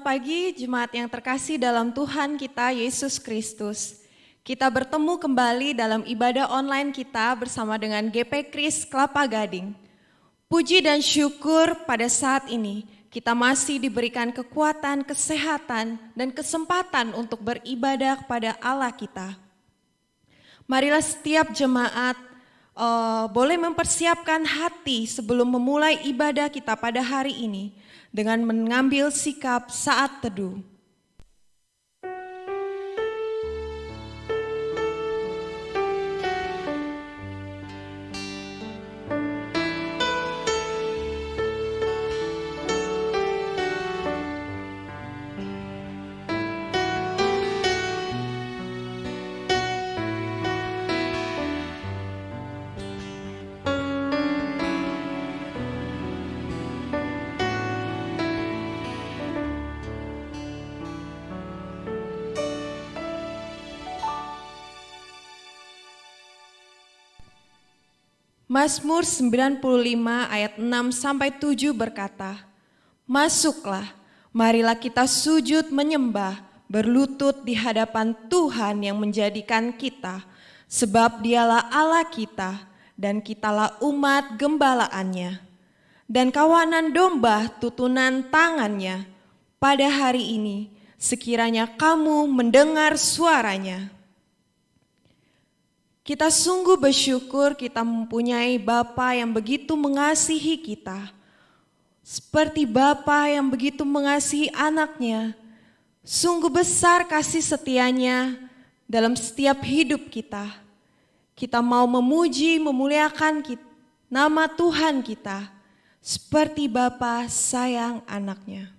Selamat pagi jemaat yang terkasih dalam Tuhan kita Yesus Kristus. Kita bertemu kembali dalam ibadah online kita bersama dengan GP Kris Kelapa Gading. Puji dan syukur pada saat ini kita masih diberikan kekuatan, kesehatan, dan kesempatan untuk beribadah kepada Allah kita. Marilah setiap jemaat boleh mempersiapkan hati sebelum memulai ibadah kita pada hari ini dengan mengambil sikap saat teduh. Mazmur 95 ayat 6-7 berkata, "Masuklah, marilah kita sujud menyembah, berlutut di hadapan Tuhan yang menjadikan kita, sebab Dialah Allah kita dan kitalah umat gembalaannya, dan kawanan domba tutunan tangannya. Pada hari ini, sekiranya kamu mendengar suaranya." Kita sungguh bersyukur kita mempunyai Bapa yang begitu mengasihi kita. Seperti Bapa yang begitu mengasihi anaknya, sungguh besar kasih setianya dalam setiap hidup kita. Kita mau memuji, memuliakan nama Tuhan kita, seperti Bapa sayang anaknya.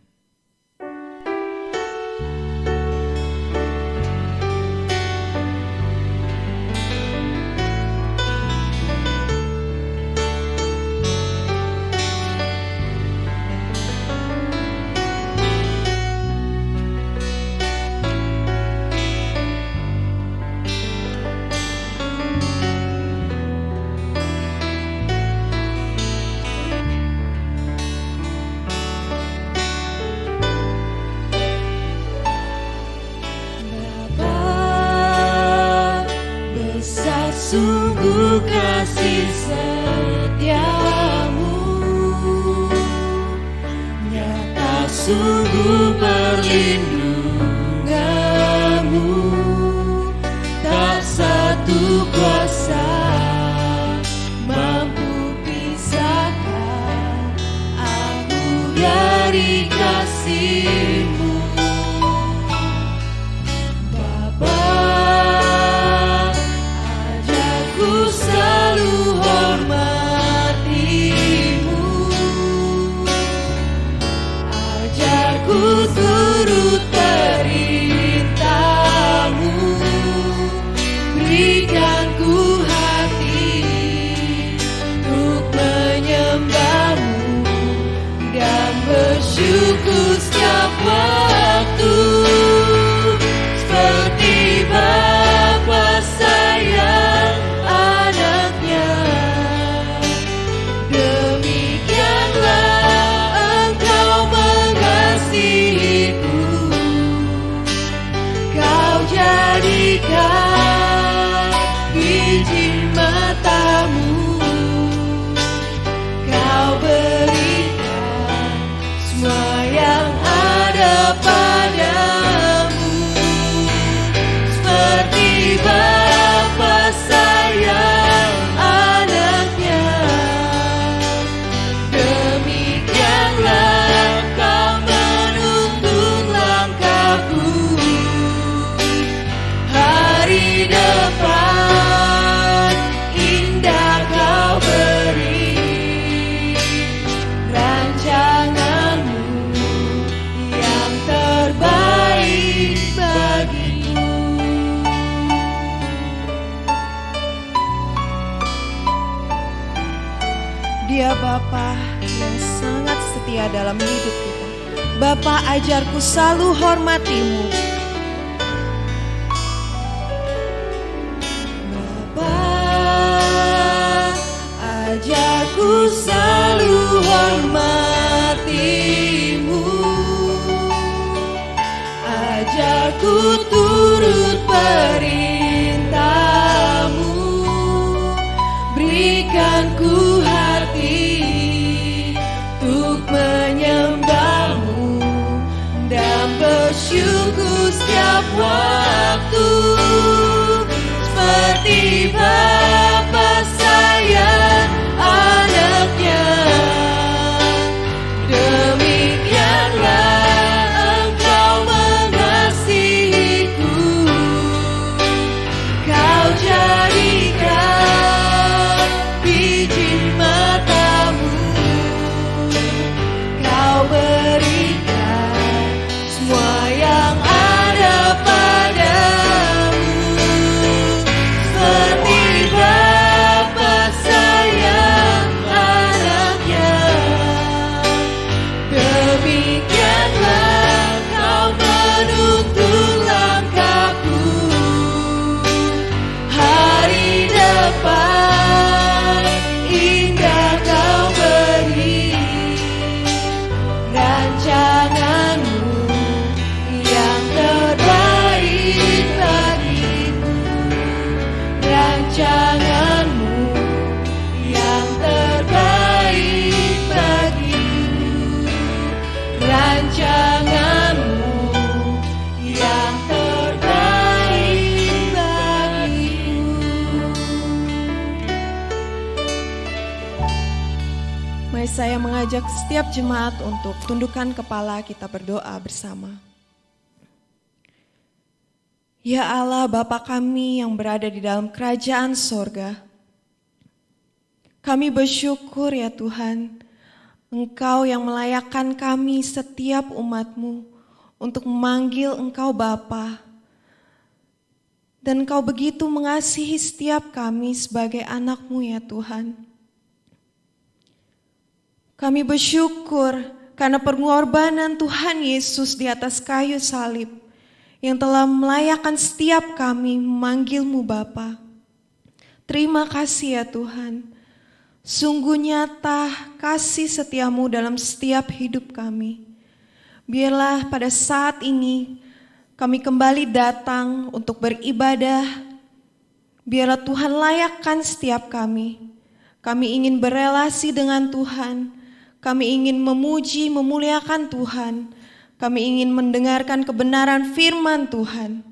Sungguh kasih setiamu, nyata sungguh perlindunganmu, tak satu kuasa mampu pisahkan aku dari kasih-Mu. Turut perintah-Mu, berikan ku hati untuk menyembah-Mu dan bersyukur setiap waktu, seperti Bapa sayang anaknya. Demikianlah Engkau mengasihiku, Kau jadikan biji mata-Mu, Kau berikan semua yang ada padamu, seperti Bapa sayang anaknya. Demikianlah Kau menuntun langkahku, hari depan indah Kau beri, rancangan-Mu yang terbaik bagiku. Dia Bapa yang sangat setia dalam hidup kita. Bapa, ajarku selalu hormati-Mu. Bapa, ajarku selalu hormati-Mu. turut perintah-Mu. Berikan ku hati untuk menyembah-Mu dan bersyukur setiap waktu, seperti Bapa sayang anaknya. Demikianlah Engkau mengasihiku. Kau jadikan biji mata-Mu, Kau berikan semua yang ada padamu, seperti Bapa sayang anaknya. Demikianlah Kau menuntun langkahku, hari depan indah Kau beri. Rancangan-Mu yang terbaik bagiku, rancangan-Mu yang terbaik bagiku, rancangan-Mu yang terbaik bagiku. Mari saya mengajak setiap jemaat untuk tundukkan kepala, kita berdoa bersama. Ya Allah, Bapa kami yang berada di dalam kerajaan sorga, kami bersyukur ya Tuhan, Engkau yang melayakkan kami setiap umat-Mu untuk memanggil Engkau Bapa. Dan Engkau begitu mengasihi setiap kami sebagai anak-Mu ya Tuhan. Kami bersyukur karena pengorbanan Tuhan Yesus di atas kayu salib yang telah melayakkan setiap kami memanggil-Mu Bapa. Terima kasih ya Tuhan. Sungguh nyata kasih setia-Mu dalam setiap hidup kami. Biarlah pada saat ini kami kembali datang untuk beribadah. Biarlah Tuhan layakkan setiap kami. Kami ingin berelasi dengan Tuhan. Kami ingin memuji, memuliakan Tuhan. Kami ingin mendengarkan kebenaran firman Tuhan.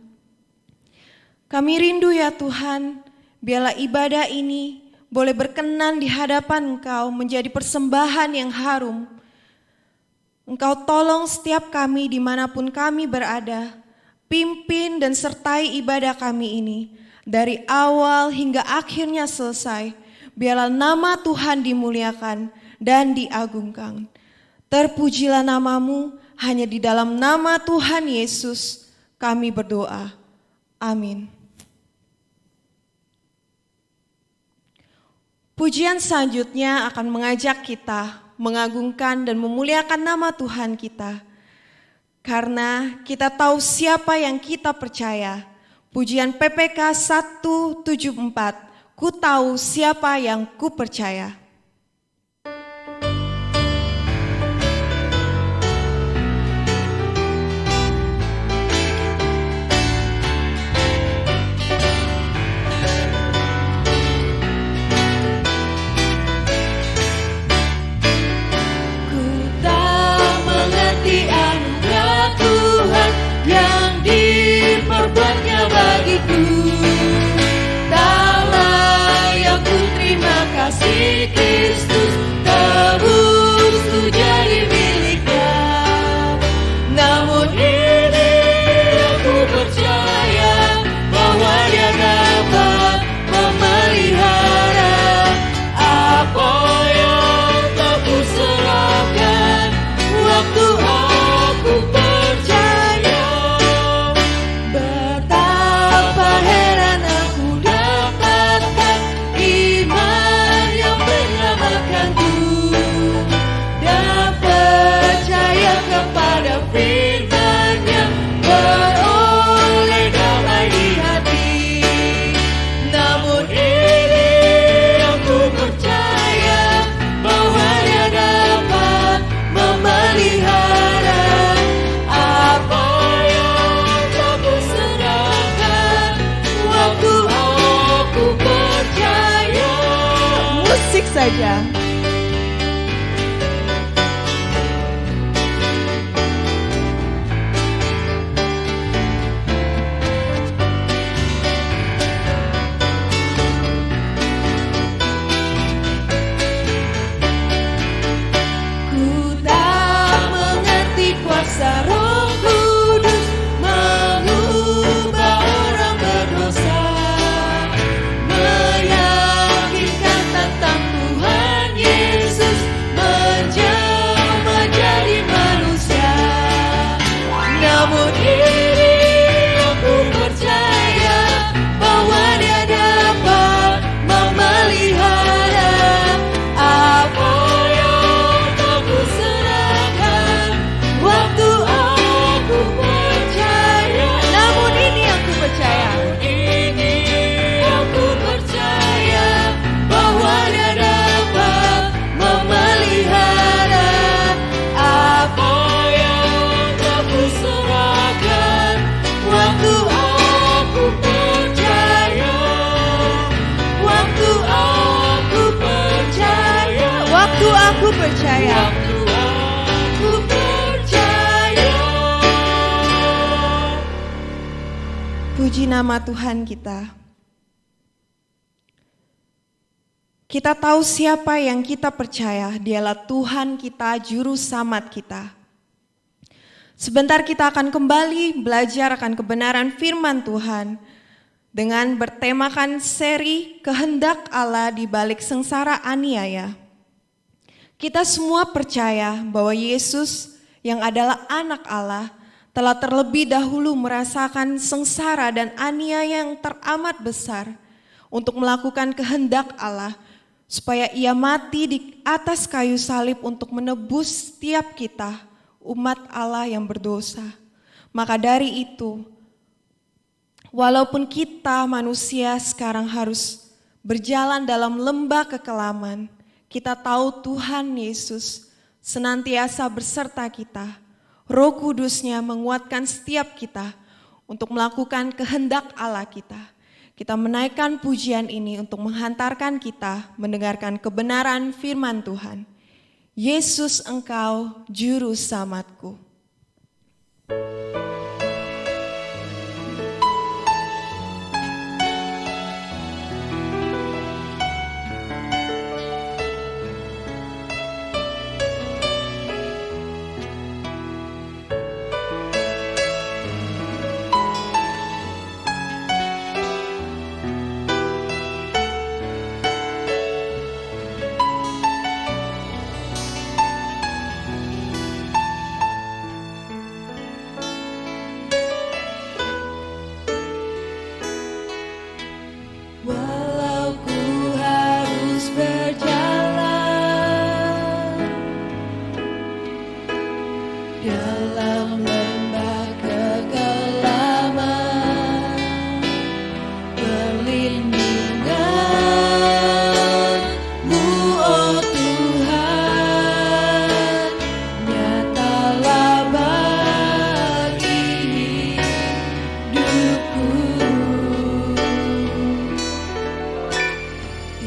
Kami rindu ya Tuhan, biarlah ibadah ini boleh berkenan di hadapan Engkau menjadi persembahan yang harum. Engkau tolong setiap kami dimanapun kami berada. Pimpin dan sertai ibadah kami ini. Dari awal hingga akhirnya selesai. Biarlah nama Tuhan dimuliakan dan diagungkan. Terpujilah nama-Mu, hanya di dalam nama Tuhan Yesus kami berdoa. Amin. Pujian selanjutnya akan mengajak kita mengagungkan dan memuliakan nama Tuhan kita. Karena kita tahu siapa yang kita percaya. Pujian PPK 174, ku tahu siapa yang ku percaya. Anugerah Tuhan yang diperbuatnya bagiku, tak layak ku terima kasih. saja. Ku tak mengerti kuasa Roh Kudus mengubah orang berdosa, meyakinkan tentang Tuhan Yesus menjelma jadi manusia. Namun ini aku percaya bahwa Dia dapat memelihara apa yang tak kuserahkan. Waktu aku percaya, Namun ini aku percaya, ini aku percaya bahwa Dia dapat memelihara apa yang tak kuserahkan. Waktu aku percaya, waktu aku percaya, waktu aku percaya. waktu aku percaya. Puji nama Tuhan kita. Kita tahu siapa yang kita percaya, Dialah Tuhan kita, Juru Selamat kita. Sebentar kita akan kembali belajar akan kebenaran firman Tuhan dengan bertemakan seri Kehendak Allah di balik sengsara aniaya. Kita semua percaya bahwa Yesus yang adalah anak Allah telah terlebih dahulu merasakan sengsara dan aniaya yang teramat besar untuk melakukan kehendak Allah, supaya ia mati di atas kayu salib untuk menebus setiap kita, umat Allah yang berdosa. Maka dari itu, walaupun kita manusia sekarang harus berjalan dalam lembah kekelaman, kita tahu Tuhan Yesus senantiasa beserta kita. Roh Kudus-Nya menguatkan setiap kita untuk melakukan kehendak Allah kita. Kita menaikkan pujian ini untuk menghantarkan kita mendengarkan kebenaran firman Tuhan. Yesus, Engkau Juru Selamatku. Walau ku harus berjalan dalam lembah kekelaman, perlindungan-Mu, oh Tuhan, nyatalah bagi hidupku.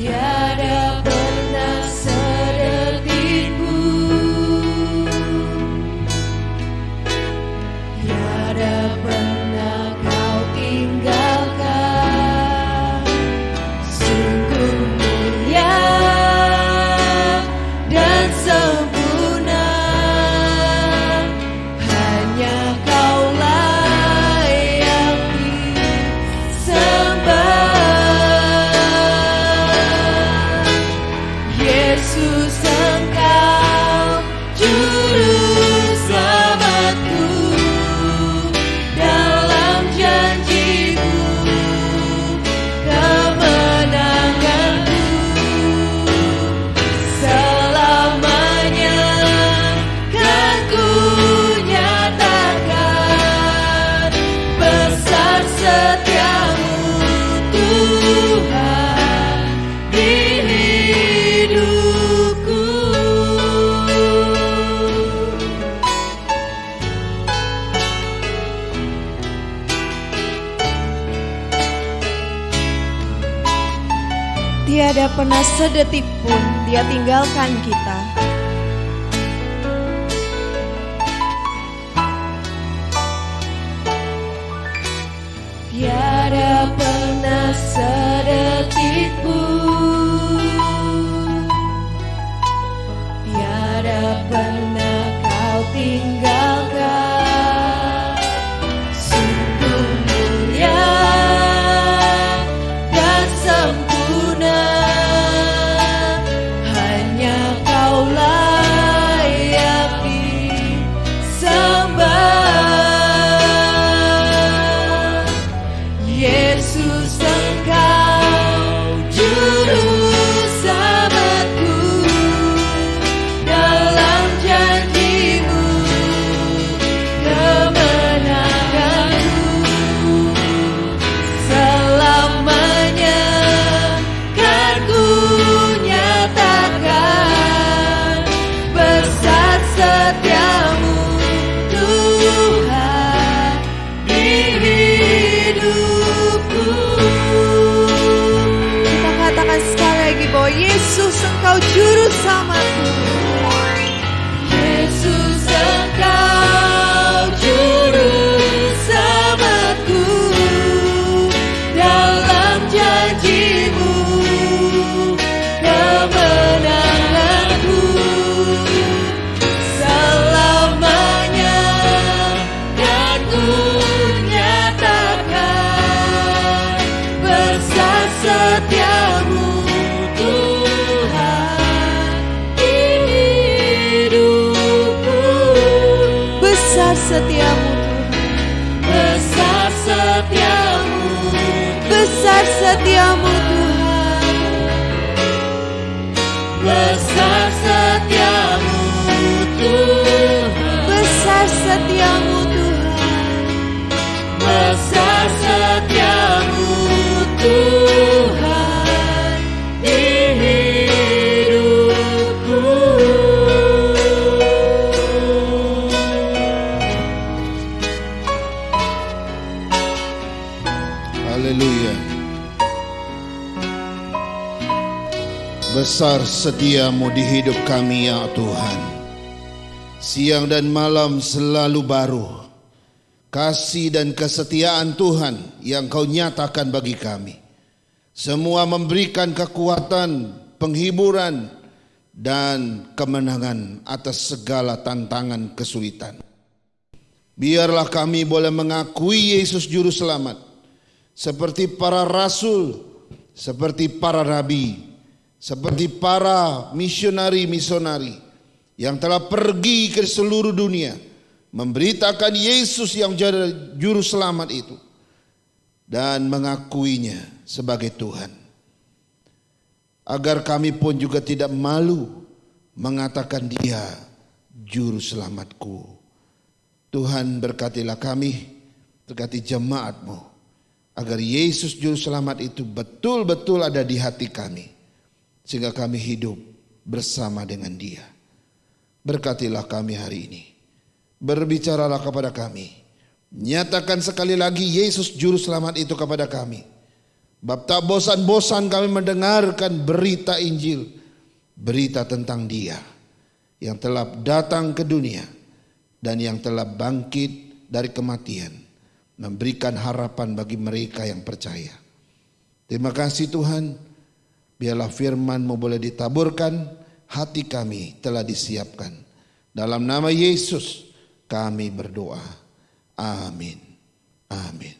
Tiada pernah sedetik pun, tiada pernah Kau tinggalkan. Sungguh mulia dan sempurna, hanya Kaulah yang disembah. Yesus, Engkau Juru Selamatku, dalam janji-Mu kemenanganku selamanya kan ku nyatakan. Besar setia-Mu Tuhan di hidupku. Tiada pernah sedetik pun Dia tinggalkan kita. Tiada pernah sedetik pun, tiada pernah kau tinggalkan. Sungguh mulia dan sempurna, hanya kau layak disembah. Yesus, Engkau juru selamatku, dalam janji-Mu kemenanganku. Selamanya kan ku nyatakan besar setiamu Tuhan di hidupku. Kita katakan sekali lagi bahwa Yesus, Engkau juru selamatku. Yesus, Engkau juru selamatku, dalam janji-Mu kemenanganku. Selamanya kan ku nyatakan besar setiamu Tuhan di hidupku. Besar setiamu Tuhan. Besar setiamu, Besar setiamu Tuhan. besar setiamu Tuhan, Besar setiamu Tuhan. besar setiamu Tuhan di hidupku. Haleluya. Besar setiamu di hidup kami ya Tuhan. Siang dan malam selalu baru. Kasih dan kesetiaan Tuhan yang Kau nyatakan bagi kami. Semua memberikan kekuatan, penghiburan, dan kemenangan atas segala tantangan kesulitan. Biarlah kami boleh mengakui Yesus Juru Selamat, seperti para rasul, seperti para nabi, seperti para misionari-misionari yang telah pergi ke seluruh dunia, memberitakan Yesus yang jadi Juru Selamat itu, dan mengakuinya sebagai Tuhan. Agar kami pun juga tidak malu mengatakan Dia Juru Selamatku. Tuhan berkatilah kami, berkati jemaat-Mu, agar Yesus Juru Selamat itu betul-betul ada di hati kami, sehingga kami hidup bersama dengan Dia. Berkatilah kami hari ini. Berbicaralah kepada kami. Nyatakan sekali lagi Yesus Juru Selamat itu kepada kami. Bab tak bosan-bosan kami mendengarkan berita Injil, berita tentang Dia yang telah datang ke dunia dan yang telah bangkit dari kematian, memberikan harapan bagi mereka yang percaya. Terima kasih Tuhan, biarlah firman-Mu boleh ditaburkan, hati kami telah disiapkan. Dalam nama Yesus kami berdoa. Amin. Amin.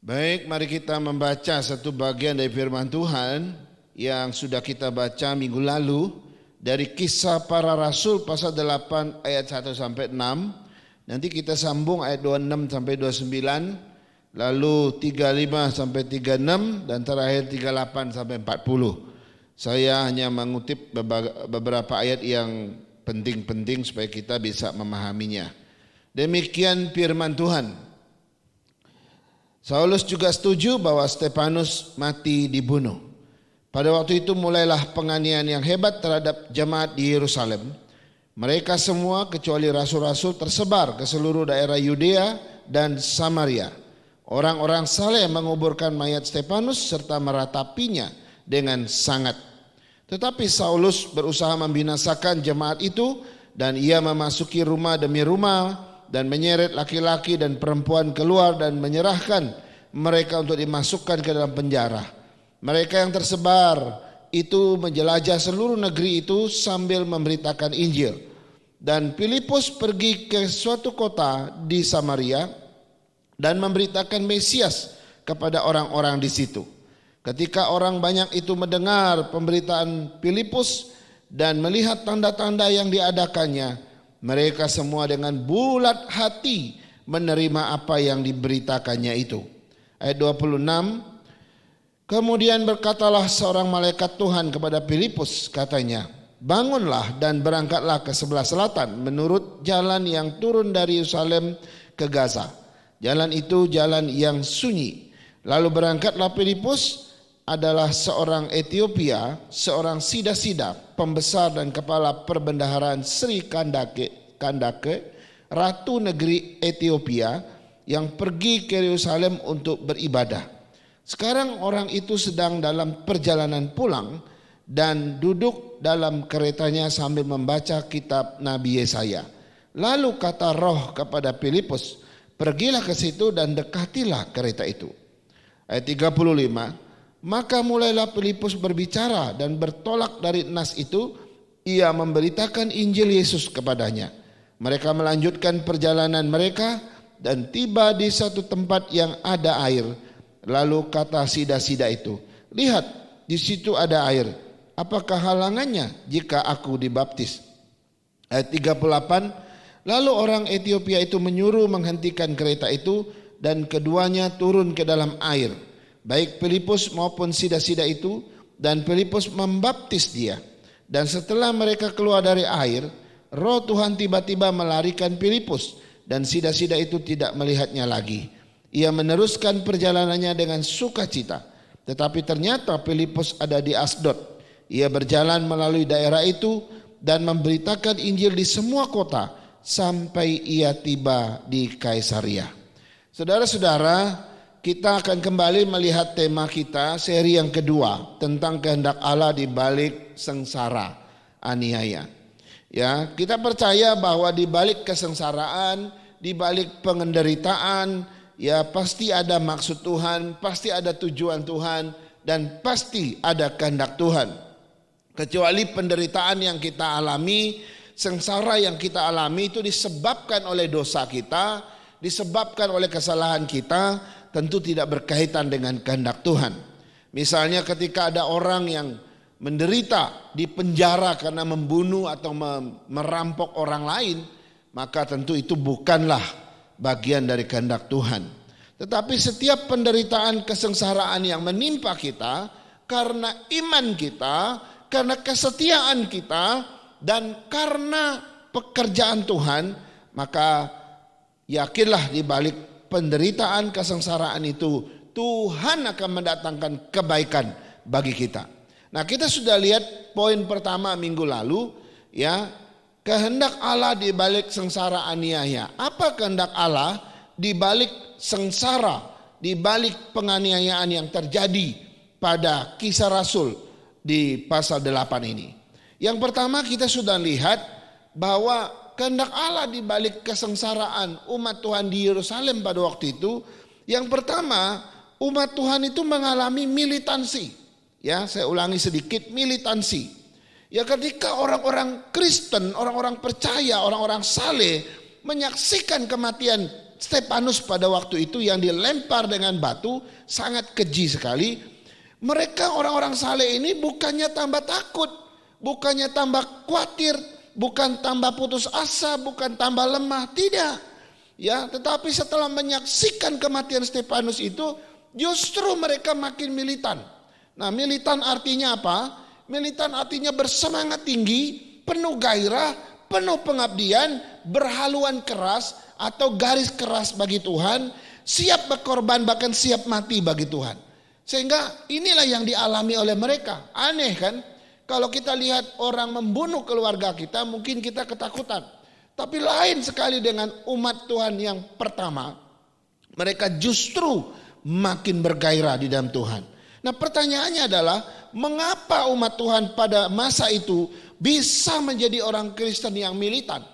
Baik, mari kita membaca satu bagian dari firman Tuhan yang sudah kita baca minggu lalu dari Kisah Para Rasul pasal 8 ayat 1 sampai 6. Nanti kita sambung ayat 26 sampai 29, lalu 35 sampai 36 dan terakhir 38 sampai 40. Saya hanya mengutip beberapa ayat yang penting-penting supaya kita bisa memahaminya. Demikian firman Tuhan. Saulus juga setuju bahwa Stefanus mati dibunuh. Pada waktu itu mulailah penganiayaan yang hebat terhadap jemaat di Yerusalem. Mereka semua kecuali rasul-rasul tersebar ke seluruh daerah Yudea dan Samaria. Orang-orang saleh menguburkan mayat Stefanus serta meratapinya dengan sangat. Tetapi Saulus berusaha membinasakan jemaat itu dan ia memasuki rumah demi rumah dan menyeret laki-laki dan perempuan keluar dan menyerahkan mereka untuk dimasukkan ke dalam penjara. Mereka yang tersebar itu menjelajah seluruh negeri itu sambil memberitakan Injil. Dan Filipus pergi ke suatu kota di Samaria dan memberitakan Mesias kepada orang-orang di situ. Ketika orang banyak itu mendengar pemberitaan Filipus dan melihat tanda-tanda yang diadakannya, mereka semua dengan bulat hati menerima apa yang diberitakannya itu. Ayat 26, kemudian berkatalah seorang malaikat Tuhan kepada Filipus, katanya, bangunlah dan berangkatlah ke sebelah selatan menurut jalan yang turun dari Yerusalem ke Gaza. Jalan itu jalan yang sunyi. Lalu berangkatlah Filipus, adalah seorang Ethiopia, seorang sida-sida, pembesar dan kepala perbendaharaan Sri Kandake, ratu negeri Ethiopia yang pergi ke Yerusalem untuk beribadah. Sekarang orang itu sedang dalam perjalanan pulang dan duduk dalam keretanya sambil membaca kitab Nabi Yesaya. Lalu kata Roh kepada Filipus, pergilah ke situ dan dekatilah kereta itu. Ayat 35, maka mulailah Filipus berbicara dan bertolak dari nas itu, ia memberitakan Injil Yesus kepadanya. Mereka melanjutkan perjalanan mereka dan tiba di satu tempat yang ada air. Lalu kata sida-sida itu, lihat di situ ada air. Apakah halangannya jika aku dibaptis? Ayat 38, lalu orang Ethiopia itu menyuruh menghentikan kereta itu dan keduanya turun ke dalam air. Baik Filipus maupun sida-sida itu, dan Filipus membaptis dia. Dan setelah mereka keluar dari air, Roh Tuhan tiba-tiba melarikan Filipus dan sida-sida itu tidak melihatnya lagi. Ia meneruskan perjalanannya dengan sukacita. Tetapi ternyata Filipus ada di Asdod. Ia berjalan melalui daerah itu dan memberitakan Injil di semua kota sampai ia tiba di Kaisaria. Saudara-saudara, kita akan kembali melihat tema kita seri yang kedua tentang kehendak Allah di balik sengsara aniaya. Ya, kita percaya bahwa di balik kesengsaraan, di balik penderitaan, ya pasti ada maksud Tuhan, pasti ada tujuan Tuhan, dan pasti ada kehendak Tuhan. Kecuali penderitaan yang kita alami, sengsara yang kita alami itu disebabkan oleh dosa kita, disebabkan oleh kesalahan kita, tentu tidak berkaitan dengan kehendak Tuhan. Misalnya ketika ada orang yang menderita di penjara karena membunuh atau merampok orang lain, maka tentu itu bukanlah bagian dari kehendak Tuhan. Tetapi setiap penderitaan kesengsaraan yang menimpa kita karena iman kita, karena kesetiaan kita, dan karena pekerjaan Tuhan, maka yakinlah di balik penderitaan kesengsaraan itu Tuhan akan mendatangkan kebaikan bagi kita. Nah, kita sudah lihat poin pertama minggu lalu, ya, kehendak Allah di balik sengsara aniaya. Apa kehendak Allah di balik sengsara, di balik penganiayaan yang terjadi pada Kisah Rasul di pasal 8 ini? Yang pertama kita sudah lihat bahwa kehendak Allah di balik kesengsaraan umat Tuhan di Yerusalem pada waktu itu, yang pertama umat Tuhan itu mengalami militansi. Ya, saya ulangi sedikit, militansi. Ya, ketika orang-orang Kristen, orang-orang percaya, orang-orang saleh menyaksikan kematian Stefanus pada waktu itu yang dilempar dengan batu, sangat keji sekali. Mereka orang-orang saleh ini bukannya tambah takut, bukannya tambah khawatir, bukan tambah putus asa, bukan tambah lemah, tidak. Ya, tetapi setelah menyaksikan kematian Stefanus itu, justru mereka makin militan. Nah, militan artinya apa? Militan artinya bersemangat tinggi, penuh gairah, penuh pengabdian, berhaluan keras atau garis keras bagi Tuhan, siap berkorban bahkan siap mati bagi Tuhan. Sehingga inilah yang dialami oleh mereka. Aneh kan? Kalau kita lihat orang membunuh keluarga kita, mungkin kita ketakutan. Tapi lain sekali dengan umat Tuhan yang pertama, mereka justru makin bergairah di dalam Tuhan. Nah pertanyaannya adalah, mengapa umat Tuhan pada masa itu bisa menjadi orang Kristen yang militan?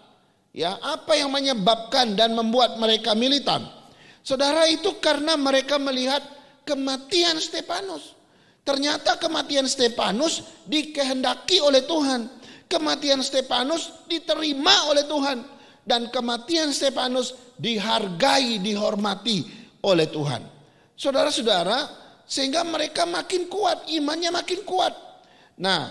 Ya, apa yang menyebabkan dan membuat mereka militan? Saudara, itu karena mereka melihat kematian Stefanus. Ternyata kematian Stefanus dikehendaki oleh Tuhan. Kematian Stefanus diterima oleh Tuhan. Dan kematian Stefanus dihargai, dihormati oleh Tuhan. Saudara-saudara, sehingga mereka makin kuat, imannya makin kuat. Nah,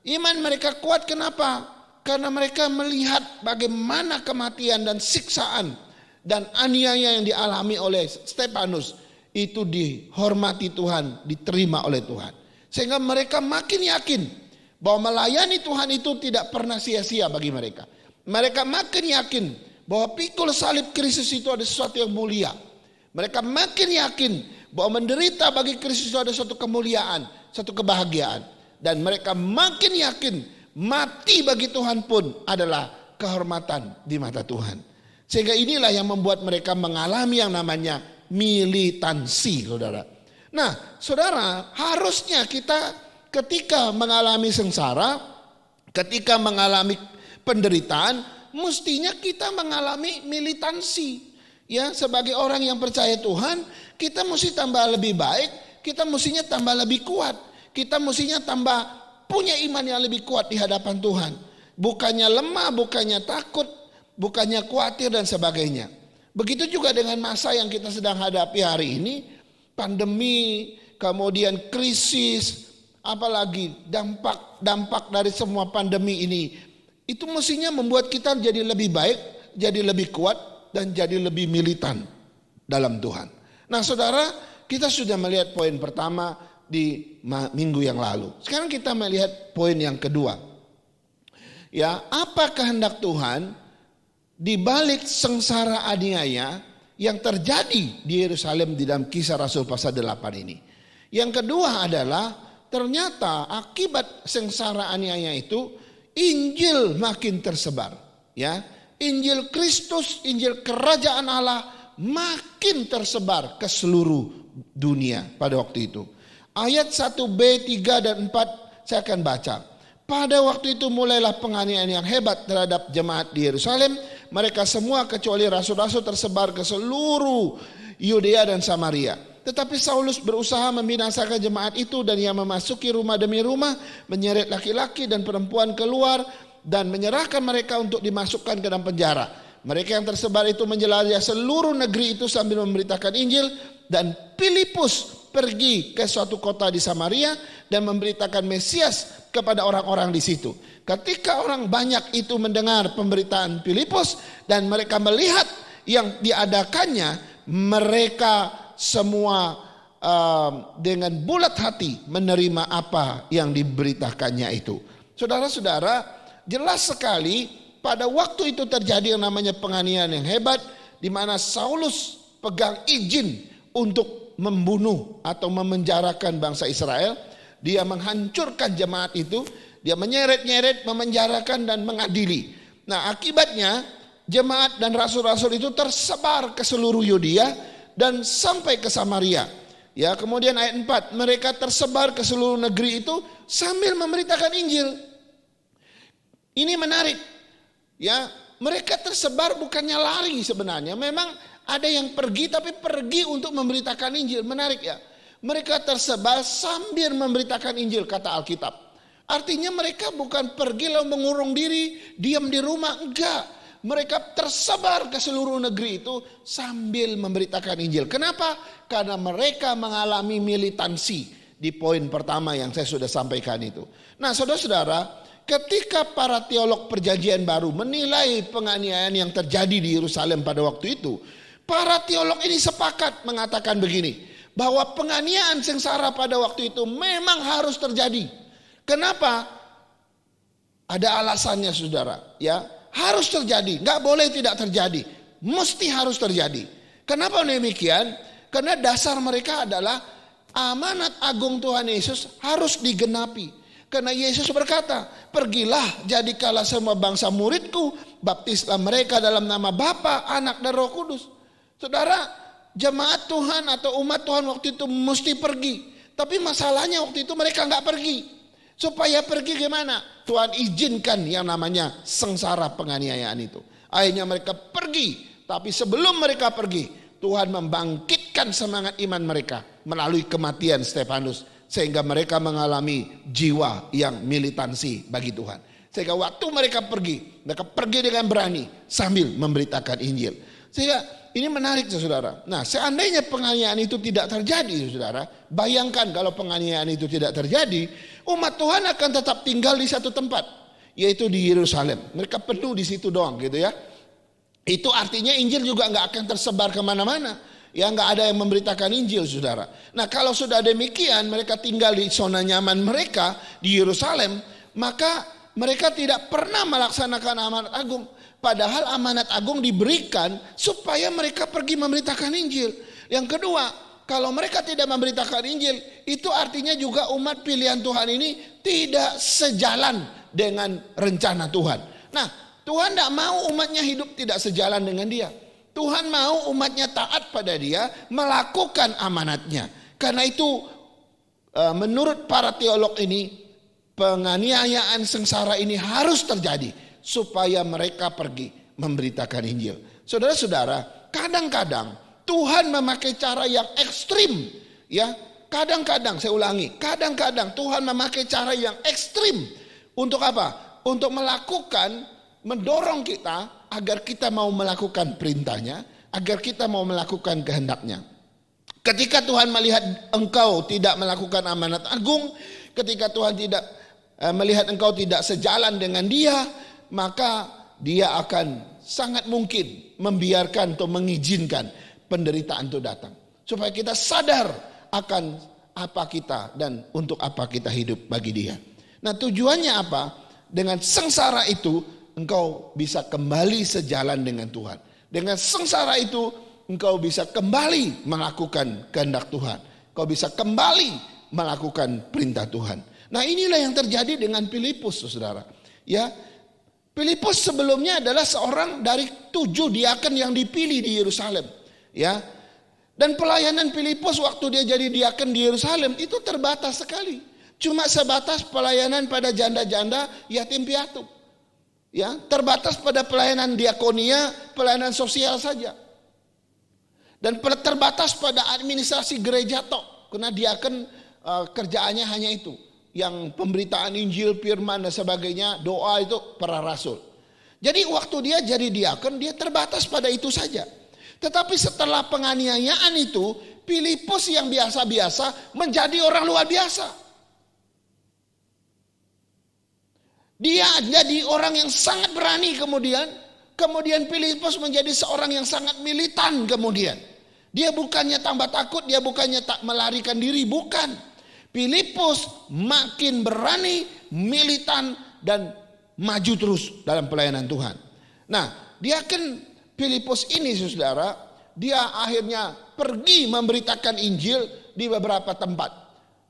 iman mereka kuat kenapa? Karena mereka melihat bagaimana kematian dan siksaan dan aniaya yang dialami oleh Stefanus itu dihormati Tuhan, diterima oleh Tuhan. Sehingga mereka makin yakin bahwa melayani Tuhan itu tidak pernah sia-sia bagi mereka. Mereka makin yakin bahwa pikul salib Kristus itu ada sesuatu yang mulia. Mereka makin yakin bahwa menderita bagi Kristus itu ada suatu kemuliaan, suatu kebahagiaan. Dan mereka makin yakin mati bagi Tuhan pun adalah kehormatan di mata Tuhan. Sehingga inilah yang membuat mereka mengalami yang namanya militansi, saudara. Nah, saudara, harusnya kita ketika mengalami sengsara, ketika mengalami penderitaan, mestinya kita mengalami militansi. Ya, sebagai orang yang percaya Tuhan, kita mesti tambah lebih baik, kita mestinya tambah lebih kuat, kita mestinya tambah punya iman yang lebih kuat di hadapan Tuhan. Bukannya lemah, bukannya takut, bukannya khawatir dan sebagainya. Begitu juga dengan masa yang kita sedang hadapi hari ini, pandemi, kemudian krisis, apalagi dampak dari semua pandemi ini, itu mestinya membuat kita jadi lebih baik, jadi lebih kuat, dan jadi lebih militan dalam Tuhan. Nah saudara, kita sudah melihat poin pertama di minggu yang lalu. Sekarang kita melihat poin yang kedua. Ya, apa kehendak Tuhan di balik sengsara aniaya yang terjadi di Yerusalem di dalam Kisah Rasul pasal 8 ini. Yang kedua adalah ternyata akibat sengsara aniaya itu Injil makin tersebar, ya. Injil Kristus, Injil Kerajaan Allah makin tersebar ke seluruh dunia pada waktu itu. Ayat 1b, 3 dan 4 saya akan baca. Pada waktu itu mulailah penganiayaan yang hebat terhadap jemaat di Yerusalem. Mereka semua kecuali rasul-rasul tersebar ke seluruh Yudea dan Samaria. Tetapi Saulus berusaha membinasakan jemaat itu dan ia memasuki rumah demi rumah, menyeret laki-laki dan perempuan keluar dan menyerahkan mereka untuk dimasukkan ke dalam penjara. Mereka yang tersebar itu menjelajah seluruh negeri itu sambil memberitakan Injil. Dan Filipus pergi ke suatu kota di Samaria dan memberitakan Mesias kepada orang-orang di situ. Ketika orang banyak itu mendengar pemberitaan Filipus dan mereka melihat yang diadakannya, mereka semua dengan bulat hati menerima apa yang diberitakannya itu. Saudara-saudara, jelas sekali pada waktu itu terjadi yang namanya penganiayaan yang hebat, di mana Saulus pegang izin untuk membunuh atau memenjarakan bangsa Israel. Dia menghancurkan jemaat itu, dia menyeret-nyeret, memenjarakan dan mengadili. Nah, akibatnya jemaat dan rasul-rasul itu tersebar ke seluruh Yudea dan sampai ke Samaria. Ya, kemudian ayat 4, mereka tersebar ke seluruh negeri itu sambil memberitakan Injil. Ini menarik. Ya, mereka tersebar bukannya lari sebenarnya. Memang ada yang pergi tapi pergi untuk memberitakan Injil. Menarik ya. Mereka tersebar sambil memberitakan Injil kata Alkitab. Artinya mereka bukan pergi lalu mengurung diri, diam di rumah, enggak. Mereka tersebar ke seluruh negeri itu sambil memberitakan Injil. Kenapa? Karena mereka mengalami militansi di poin pertama yang saya sudah sampaikan itu. Nah, saudara-saudara, ketika para teolog perjanjian baru menilai penganiayaan yang terjadi di Yerusalem pada waktu itu, para teolog ini sepakat mengatakan begini, bahwa penganiayaan sengsara pada waktu itu memang harus terjadi. Kenapa? Ada alasannya, saudara, ya. Harus terjadi, nggak boleh tidak terjadi, mesti harus terjadi. Kenapa demikian? Karena dasar mereka adalah amanat agung Tuhan Yesus harus digenapi. Karena Yesus berkata, pergilah jadikanlah semua bangsa muridku, baptislah mereka dalam nama Bapa, Anak dan Roh Kudus. Saudara, jemaat Tuhan atau umat Tuhan waktu itu mesti pergi. Tapi masalahnya waktu itu mereka nggak pergi. Supaya pergi gimana? Tuhan izinkan yang namanya sengsara penganiayaan itu. Akhirnya mereka pergi. Tapi sebelum mereka pergi, Tuhan membangkitkan semangat iman mereka melalui kematian Stefanus. Sehingga mereka mengalami jiwa yang militansi bagi Tuhan. Sehingga waktu mereka pergi dengan berani sambil memberitakan Injil. Sehingga ini menarik saudara. Nah, seandainya penganiayaan itu tidak terjadi saudara, bayangkan kalau penganiayaan itu tidak terjadi, umat Tuhan akan tetap tinggal di satu tempat, yaitu di Yerusalem. Mereka penuh di situ doang gitu ya. Itu artinya Injil juga nggak akan tersebar kemana-mana. Ya, nggak ada yang memberitakan Injil saudara. Nah, kalau sudah demikian mereka tinggal di zona nyaman mereka di Yerusalem, maka mereka tidak pernah melaksanakan amanat agung. Padahal amanat agung diberikan supaya mereka pergi memberitakan Injil. Yang kedua, kalau mereka tidak memberitakan Injil, itu artinya juga umat pilihan Tuhan ini tidak sejalan dengan rencana Tuhan. Nah, Tuhan tidak mau umatnya hidup tidak sejalan dengan dia. Tuhan mau umatnya taat pada dia, melakukan amanatnya. Karena itu menurut para teolog ini, penganiayaan sengsara ini harus terjadi supaya mereka pergi memberitakan Injil. Saudara-saudara, kadang-kadang Tuhan memakai cara yang ekstrim, ya. Kadang-kadang, saya ulangi, kadang-kadang Tuhan memakai cara yang ekstrim untuk apa? Untuk mendorong kita agar kita mau melakukan perintahnya, agar kita mau melakukan kehendaknya. Ketika Tuhan melihat engkau tidak melakukan amanat agung, ketika Tuhan tidak melihat engkau tidak sejalan dengan dia, maka dia akan sangat mungkin membiarkan atau mengizinkan penderitaan itu datang. Supaya kita sadar akan apa kita dan untuk apa kita hidup bagi dia. Nah, tujuannya apa? Dengan sengsara itu engkau bisa kembali sejalan dengan Tuhan. Dengan sengsara itu engkau bisa kembali melakukan kehendak Tuhan. Engkau bisa kembali melakukan perintah Tuhan. Nah, inilah yang terjadi dengan Filipus saudara. Ya, Filipus sebelumnya adalah seorang dari 7 diaken yang dipilih di Yerusalem, ya. Dan pelayanan Filipus waktu dia jadi diaken di Yerusalem itu terbatas sekali. Cuma sebatas pelayanan pada janda-janda, yatim piatu. Ya, terbatas pada pelayanan diakonia, pelayanan sosial saja. Dan terbatas pada administrasi gereja tok, karena diaken kerjaannya hanya itu. Yang pemberitaan Injil, firman dan sebagainya, doa itu para rasul. Jadi waktu dia jadi diaken, dia terbatas pada itu saja. Tetapi setelah penganiayaan itu, Filipus yang biasa-biasa menjadi orang luar biasa. Dia jadi orang yang sangat berani kemudian Filipus menjadi seorang yang sangat militan kemudian. Dia bukannya tambah takut, dia bukannya tak melarikan diri, bukan. Filipus makin berani, militan, dan maju terus dalam pelayanan Tuhan. Nah, diaken Filipus ini saudara, dia akhirnya pergi memberitakan Injil di beberapa tempat.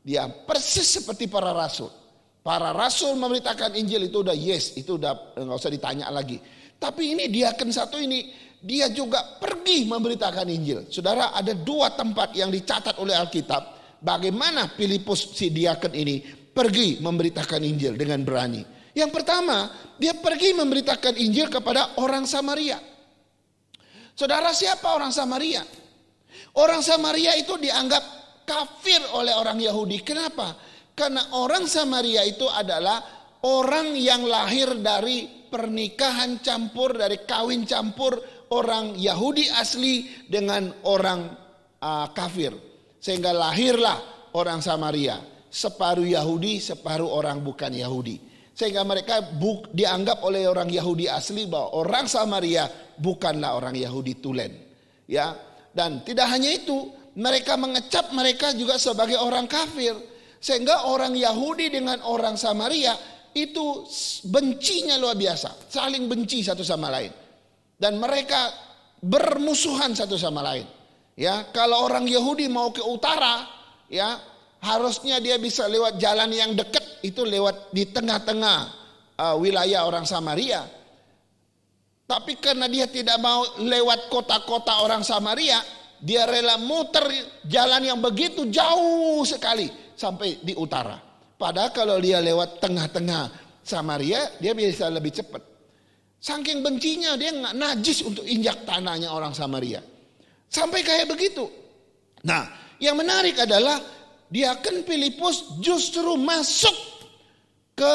Dia persis seperti para rasul. Para rasul memberitakan Injil itu udah itu udah nggak usah ditanya lagi. Tapi ini diaken satu ini, dia juga pergi memberitakan Injil. Saudara, ada 2 tempat yang dicatat oleh Alkitab. Bagaimana Filipus si diaken ini pergi memberitakan Injil dengan berani. Yang pertama, dia pergi memberitakan Injil kepada orang Samaria. Saudara, siapa orang Samaria? Orang Samaria itu dianggap kafir oleh orang Yahudi. Kenapa? Karena orang Samaria itu adalah orang yang lahir dari pernikahan campur, dari kawin campur orang Yahudi asli dengan orang kafir. Sehingga lahirlah orang Samaria, separuh Yahudi, separuh orang bukan Yahudi. Sehingga mereka dianggap oleh orang Yahudi asli bahwa orang Samaria bukanlah orang Yahudi tulen. Ya, dan tidak hanya itu, mereka mengecap mereka juga sebagai orang kafir. Sehingga orang Yahudi dengan orang Samaria itu bencinya luar biasa, saling benci satu sama lain. Dan mereka bermusuhan satu sama lain. Ya, kalau orang Yahudi mau ke utara, ya harusnya dia bisa lewat jalan yang dekat, itu lewat di tengah-tengah wilayah orang Samaria. Tapi karena dia tidak mau lewat kota-kota orang Samaria, dia rela muter jalan yang begitu jauh sekali sampai di utara. Padahal kalau dia lewat tengah-tengah Samaria, dia bisa lebih cepat. Saking bencinya dia nggak najis untuk injak tanahnya orang Samaria. Sampai kayak begitu. Nah, yang menarik adalah diaken Filipus justru masuk ke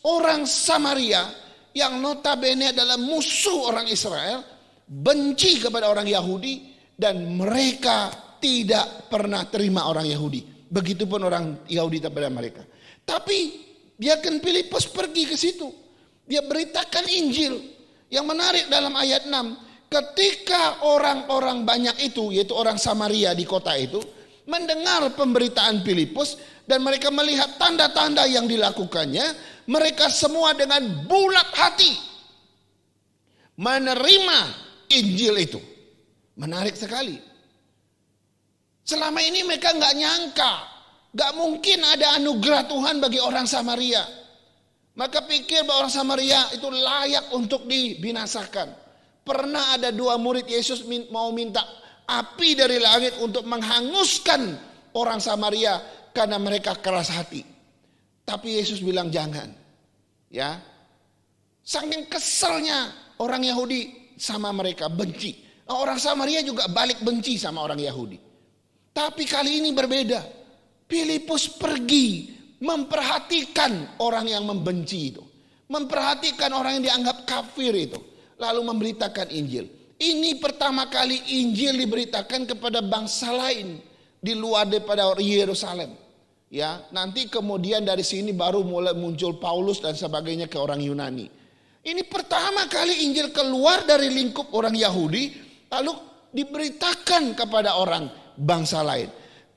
orang Samaria yang notabene adalah musuh orang Israel, benci kepada orang Yahudi, dan mereka tidak pernah terima orang Yahudi. Begitupun orang Yahudi kepada mereka. Tapi diaken Filipus pergi ke situ. Dia beritakan Injil. Yang menarik dalam ayat 6, ketika orang-orang banyak itu, yaitu orang Samaria di kota itu, mendengar pemberitaan Filipus dan mereka melihat tanda-tanda yang dilakukannya, mereka semua dengan bulat hati menerima Injil itu. Menarik sekali. Selama ini mereka nggak nyangka, nggak mungkin ada anugerah Tuhan bagi orang Samaria. Maka pikir bahwa orang Samaria itu layak untuk dibinasakan. Pernah ada 2 murid Yesus mau minta api dari langit untuk menghanguskan orang Samaria karena mereka keras hati. Tapi Yesus bilang jangan. Ya. Saking keselnya orang Yahudi sama mereka, benci. Orang Samaria juga balik benci sama orang Yahudi. Tapi kali ini berbeda. Filipus pergi memperhatikan orang yang membenci itu. Memperhatikan orang yang dianggap kafir itu. Lalu memberitakan Injil. Ini pertama kali Injil diberitakan kepada bangsa lain di luar daripada Yerusalem. Ya, nanti kemudian dari sini baru mulai muncul Paulus dan sebagainya ke orang Yunani. Ini pertama kali Injil keluar dari lingkup orang Yahudi lalu diberitakan kepada orang bangsa lain.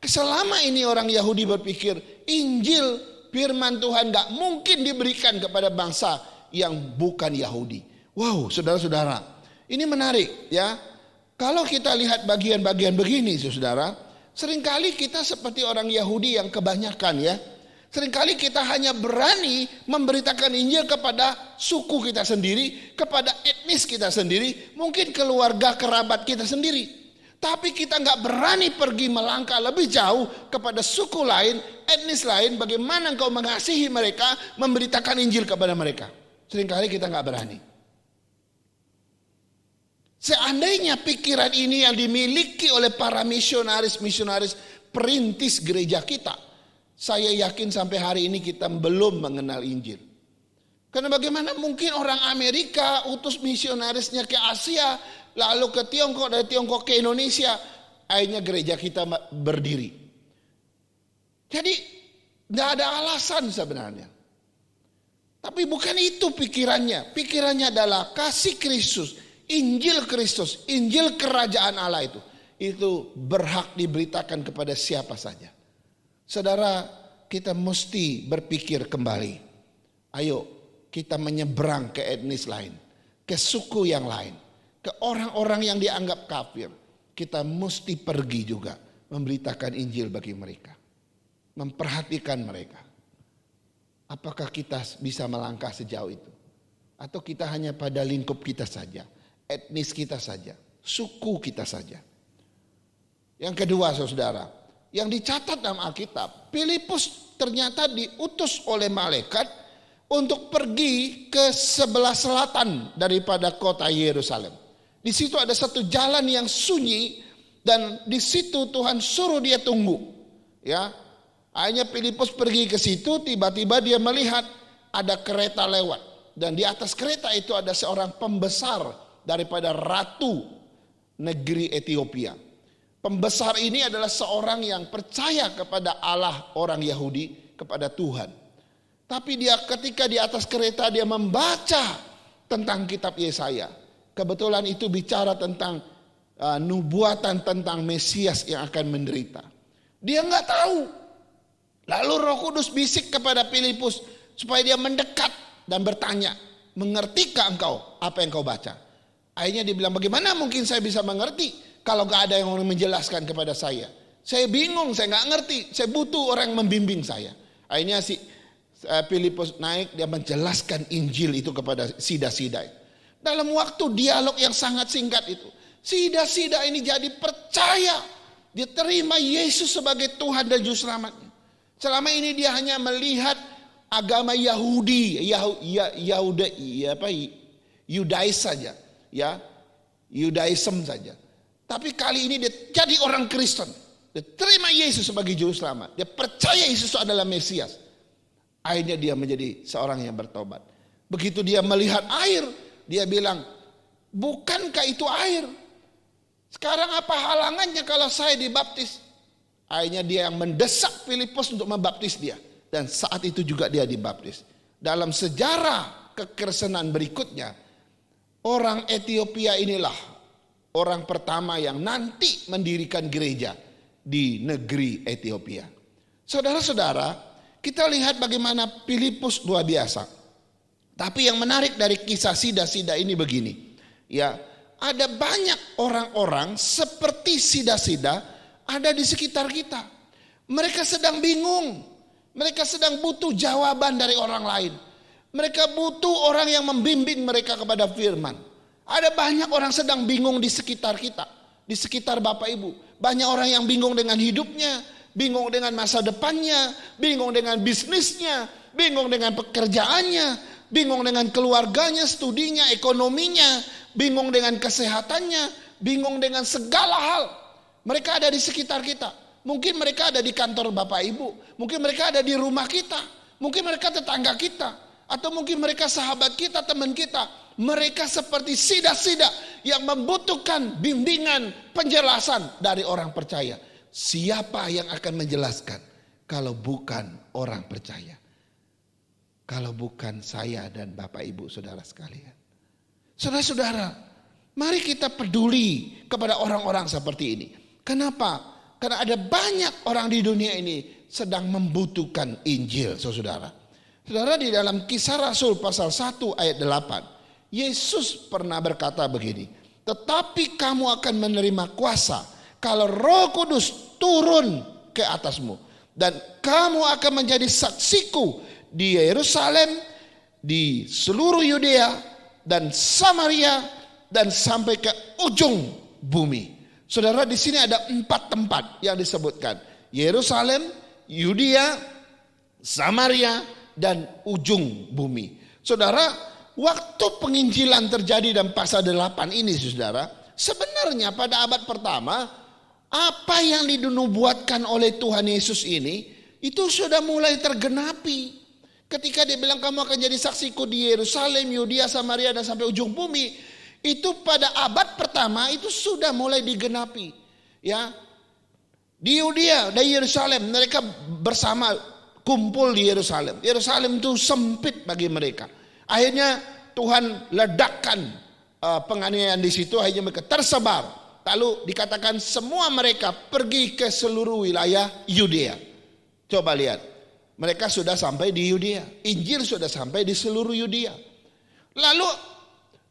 Selama ini orang Yahudi berpikir Injil firman Tuhan gak mungkin diberikan kepada bangsa yang bukan Yahudi. Wow, saudara-saudara, ini menarik ya. Kalau kita lihat bagian-bagian begini saudara, seringkali kita seperti orang Yahudi yang kebanyakan ya. Seringkali kita hanya berani memberitakan Injil kepada suku kita sendiri, kepada etnis kita sendiri, mungkin keluarga kerabat kita sendiri. Tapi kita nggak berani pergi melangkah lebih jauh kepada suku lain, etnis lain, bagaimana engkau mengasihi mereka, memberitakan Injil kepada mereka. Seringkali kita nggak berani. Seandainya pikiran ini yang dimiliki oleh para misionaris perintis gereja kita, saya yakin sampai hari ini kita belum mengenal Injil. Karena bagaimana mungkin orang Amerika utus misionarisnya ke Asia, lalu ke Tiongkok, dari Tiongkok ke Indonesia, akhirnya gereja kita berdiri. Jadi tidak ada alasan sebenarnya. Tapi bukan itu pikirannya. Pikirannya adalah kasih Kristus, Injil Kristus, Injil kerajaan Allah itu berhak diberitakan kepada siapa saja. Saudara, kita mesti berpikir kembali. Ayo kita menyeberang ke etnis lain, ke suku yang lain, ke orang-orang yang dianggap kafir. Kita mesti pergi juga memberitakan Injil bagi mereka. Memperhatikan mereka. Apakah kita bisa melangkah sejauh itu? Atau kita hanya pada lingkup kita saja, etnis kita saja, suku kita saja. Yang kedua saudara, yang dicatat dalam Alkitab, Filipus ternyata diutus oleh malaikat untuk pergi ke sebelah selatan daripada kota Yerusalem. Di situ ada satu jalan yang sunyi dan di situ Tuhan suruh dia tunggu. Ya, akhirnya Filipus pergi ke situ, tiba-tiba dia melihat ada kereta lewat dan di atas kereta itu ada seorang pembesar daripada ratu negeri Ethiopia. Pembesar ini adalah seorang yang percaya kepada Allah orang Yahudi, kepada Tuhan. Tapi dia ketika di atas kereta dia membaca tentang kitab Yesaya. Kebetulan itu bicara tentang nubuatan tentang Mesias yang akan menderita. Dia nggak tahu. Lalu Roh Kudus bisik kepada Filipus supaya dia mendekat dan bertanya, mengertikah engkau apa yang kau baca? Akhirnya dia bilang, bagaimana mungkin saya bisa mengerti kalau gak ada yang menjelaskan kepada saya? Saya bingung, saya gak ngerti, saya butuh orang yang membimbing saya. Akhirnya si Filipus naik, dia menjelaskan Injil itu kepada sida-sida. Dalam waktu dialog yang sangat singkat itu, Sida-sida ini jadi percaya. Dia terima Yesus sebagai Tuhan dan Juru Selamatnya. Selama ini dia hanya melihat agama Yahudi, Yudais saja, ya, Yudaism saja. Tapi kali ini dia jadi orang Kristen. Dia terima Yesus sebagai Juru Selamat. Dia percaya Yesus adalah Mesias. Akhirnya dia menjadi seorang yang bertobat. Begitu dia melihat air, dia bilang, bukankah itu air? Sekarang apa halangannya kalau saya dibaptis? Akhirnya dia yang mendesak Filipus untuk membaptis dia. Dan saat itu juga dia dibaptis. Dalam sejarah kekristenan berikutnya, orang Ethiopia inilah orang pertama yang nanti mendirikan gereja di negeri Ethiopia. Saudara-saudara, kita lihat bagaimana Filipus luar biasa. Tapi yang menarik dari kisah sida-sida ini begini. Ya, ada banyak orang-orang seperti sida-sida ada di sekitar kita. Mereka sedang bingung. Mereka sedang butuh jawaban dari orang lain. Mereka butuh orang yang membimbing mereka kepada firman. Ada banyak orang sedang bingung di sekitar kita. Di sekitar Bapak Ibu. Banyak orang yang bingung dengan hidupnya. Bingung dengan masa depannya. Bingung dengan bisnisnya. Bingung dengan pekerjaannya. Bingung dengan keluarganya, studinya, ekonominya. Bingung dengan kesehatannya. Bingung dengan segala hal. Mereka ada di sekitar kita. Mungkin mereka ada di kantor Bapak Ibu. Mungkin mereka ada di rumah kita. Mungkin mereka tetangga kita. Atau mungkin mereka sahabat kita, teman kita. Mereka seperti sida-sida yang membutuhkan bimbingan, penjelasan dari orang percaya. Siapa yang akan menjelaskan kalau bukan orang percaya? Kalau bukan saya dan Bapak Ibu saudara sekalian. Saudara-saudara, mari kita peduli kepada orang-orang seperti ini. Kenapa? Karena ada banyak orang di dunia ini sedang membutuhkan Injil, saudara. Saudara, di dalam Kisah Rasul pasal 1 ayat 8, Yesus pernah berkata begini, tetapi kamu akan menerima kuasa kalau Roh Kudus turun ke atasmu. Dan kamu akan menjadi saksiku di Yerusalem, di seluruh Yudea dan Samaria dan sampai ke ujung bumi. Saudara, di sini ada 4 tempat yang disebutkan. Yerusalem, Yudea, Samaria, dan ujung bumi. Saudara, waktu penginjilan terjadi dalam pasal 8 ini, saudara, sebenarnya pada abad pertama, apa yang dinubuatkan oleh Tuhan Yesus ini, itu sudah mulai tergenapi. Ketika dia bilang kamu akan jadi saksiku di Yerusalem, Yudea, Samaria, dan sampai ujung bumi, itu pada abad pertama itu sudah mulai digenapi. Ya, di Yudea, di Yerusalem, mereka bersama kumpul di Yerusalem. Yerusalem itu sempit bagi mereka. Akhirnya Tuhan ledakkan penganiayaan di situ. Akhirnya mereka tersebar. Lalu dikatakan semua mereka pergi ke seluruh wilayah Yudea. Coba lihat, mereka sudah sampai di Yudea. Injil sudah sampai di seluruh Yudea. Lalu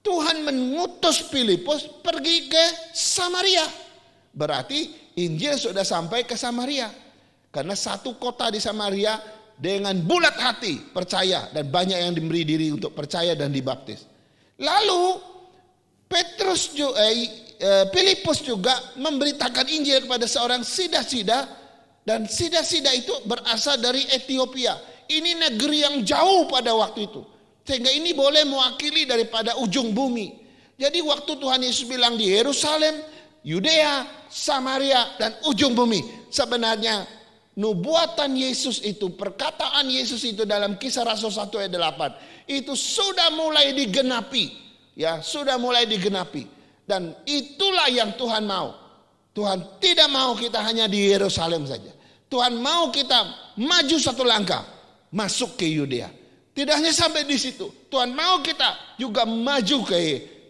Tuhan mengutus Filipus pergi ke Samaria. Berarti Injil sudah sampai ke Samaria. Karena satu kota di Samaria dengan bulat hati percaya. Dan banyak yang diberi diri untuk percaya dan dibaptis. Lalu Filipus juga memberitakan Injil kepada seorang sida-sida. Dan sida-sida itu berasal dari Ethiopia. Ini negeri yang jauh pada waktu itu. Sehingga ini boleh mewakili daripada ujung bumi. Jadi waktu Tuhan Yesus bilang di Yerusalem, Yudea, Samaria, dan ujung bumi. Sebenarnya nubuatan Yesus itu, perkataan Yesus itu dalam Kisah Rasul 1 ayat 8. Itu sudah mulai digenapi. Ya, sudah mulai digenapi. Dan itulah yang Tuhan mau. Tuhan tidak mau kita hanya di Yerusalem saja. Tuhan mau kita maju satu langkah. Masuk ke Yudea. Tidak hanya sampai di situ. Tuhan mau kita juga maju ke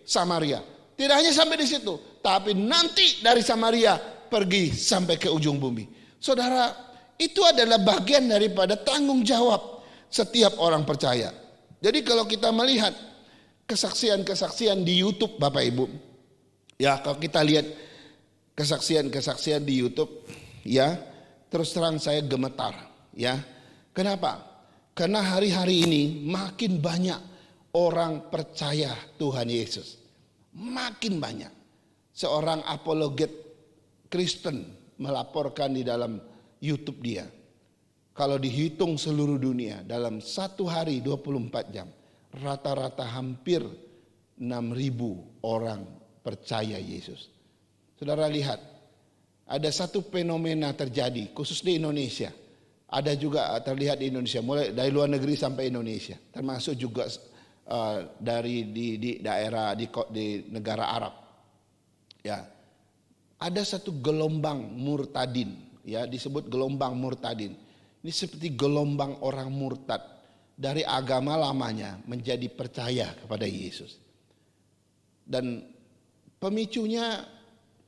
Samaria. Tidak hanya sampai di situ. Tapi nanti dari Samaria pergi sampai ke ujung bumi. Saudara, itu adalah bagian daripada tanggung jawab setiap orang percaya. Jadi kalau kita melihat kesaksian-kesaksian di YouTube Bapak Ibu. Ya, kalau kita lihat kesaksian-kesaksian di YouTube. Ya, terus terang saya gemetar. Ya, kenapa? Karena hari-hari ini makin banyak orang percaya Tuhan Yesus. Makin banyak. seorang apologet Kristen melaporkan di dalam YouTube dia. Kalau dihitung seluruh dunia dalam satu hari 24 jam, rata-rata hampir 6.000 orang percaya Yesus. Saudara lihat, ada satu fenomena terjadi khusus di Indonesia. Ada juga terlihat di Indonesia, mulai dari luar negeri sampai Indonesia, termasuk juga dari di daerah di negara Arab. Ya, ada satu gelombang murtadin, ya disebut gelombang murtadin. Ini seperti gelombang orang murtad dari agama lamanya menjadi percaya kepada Yesus. Dan pemicunya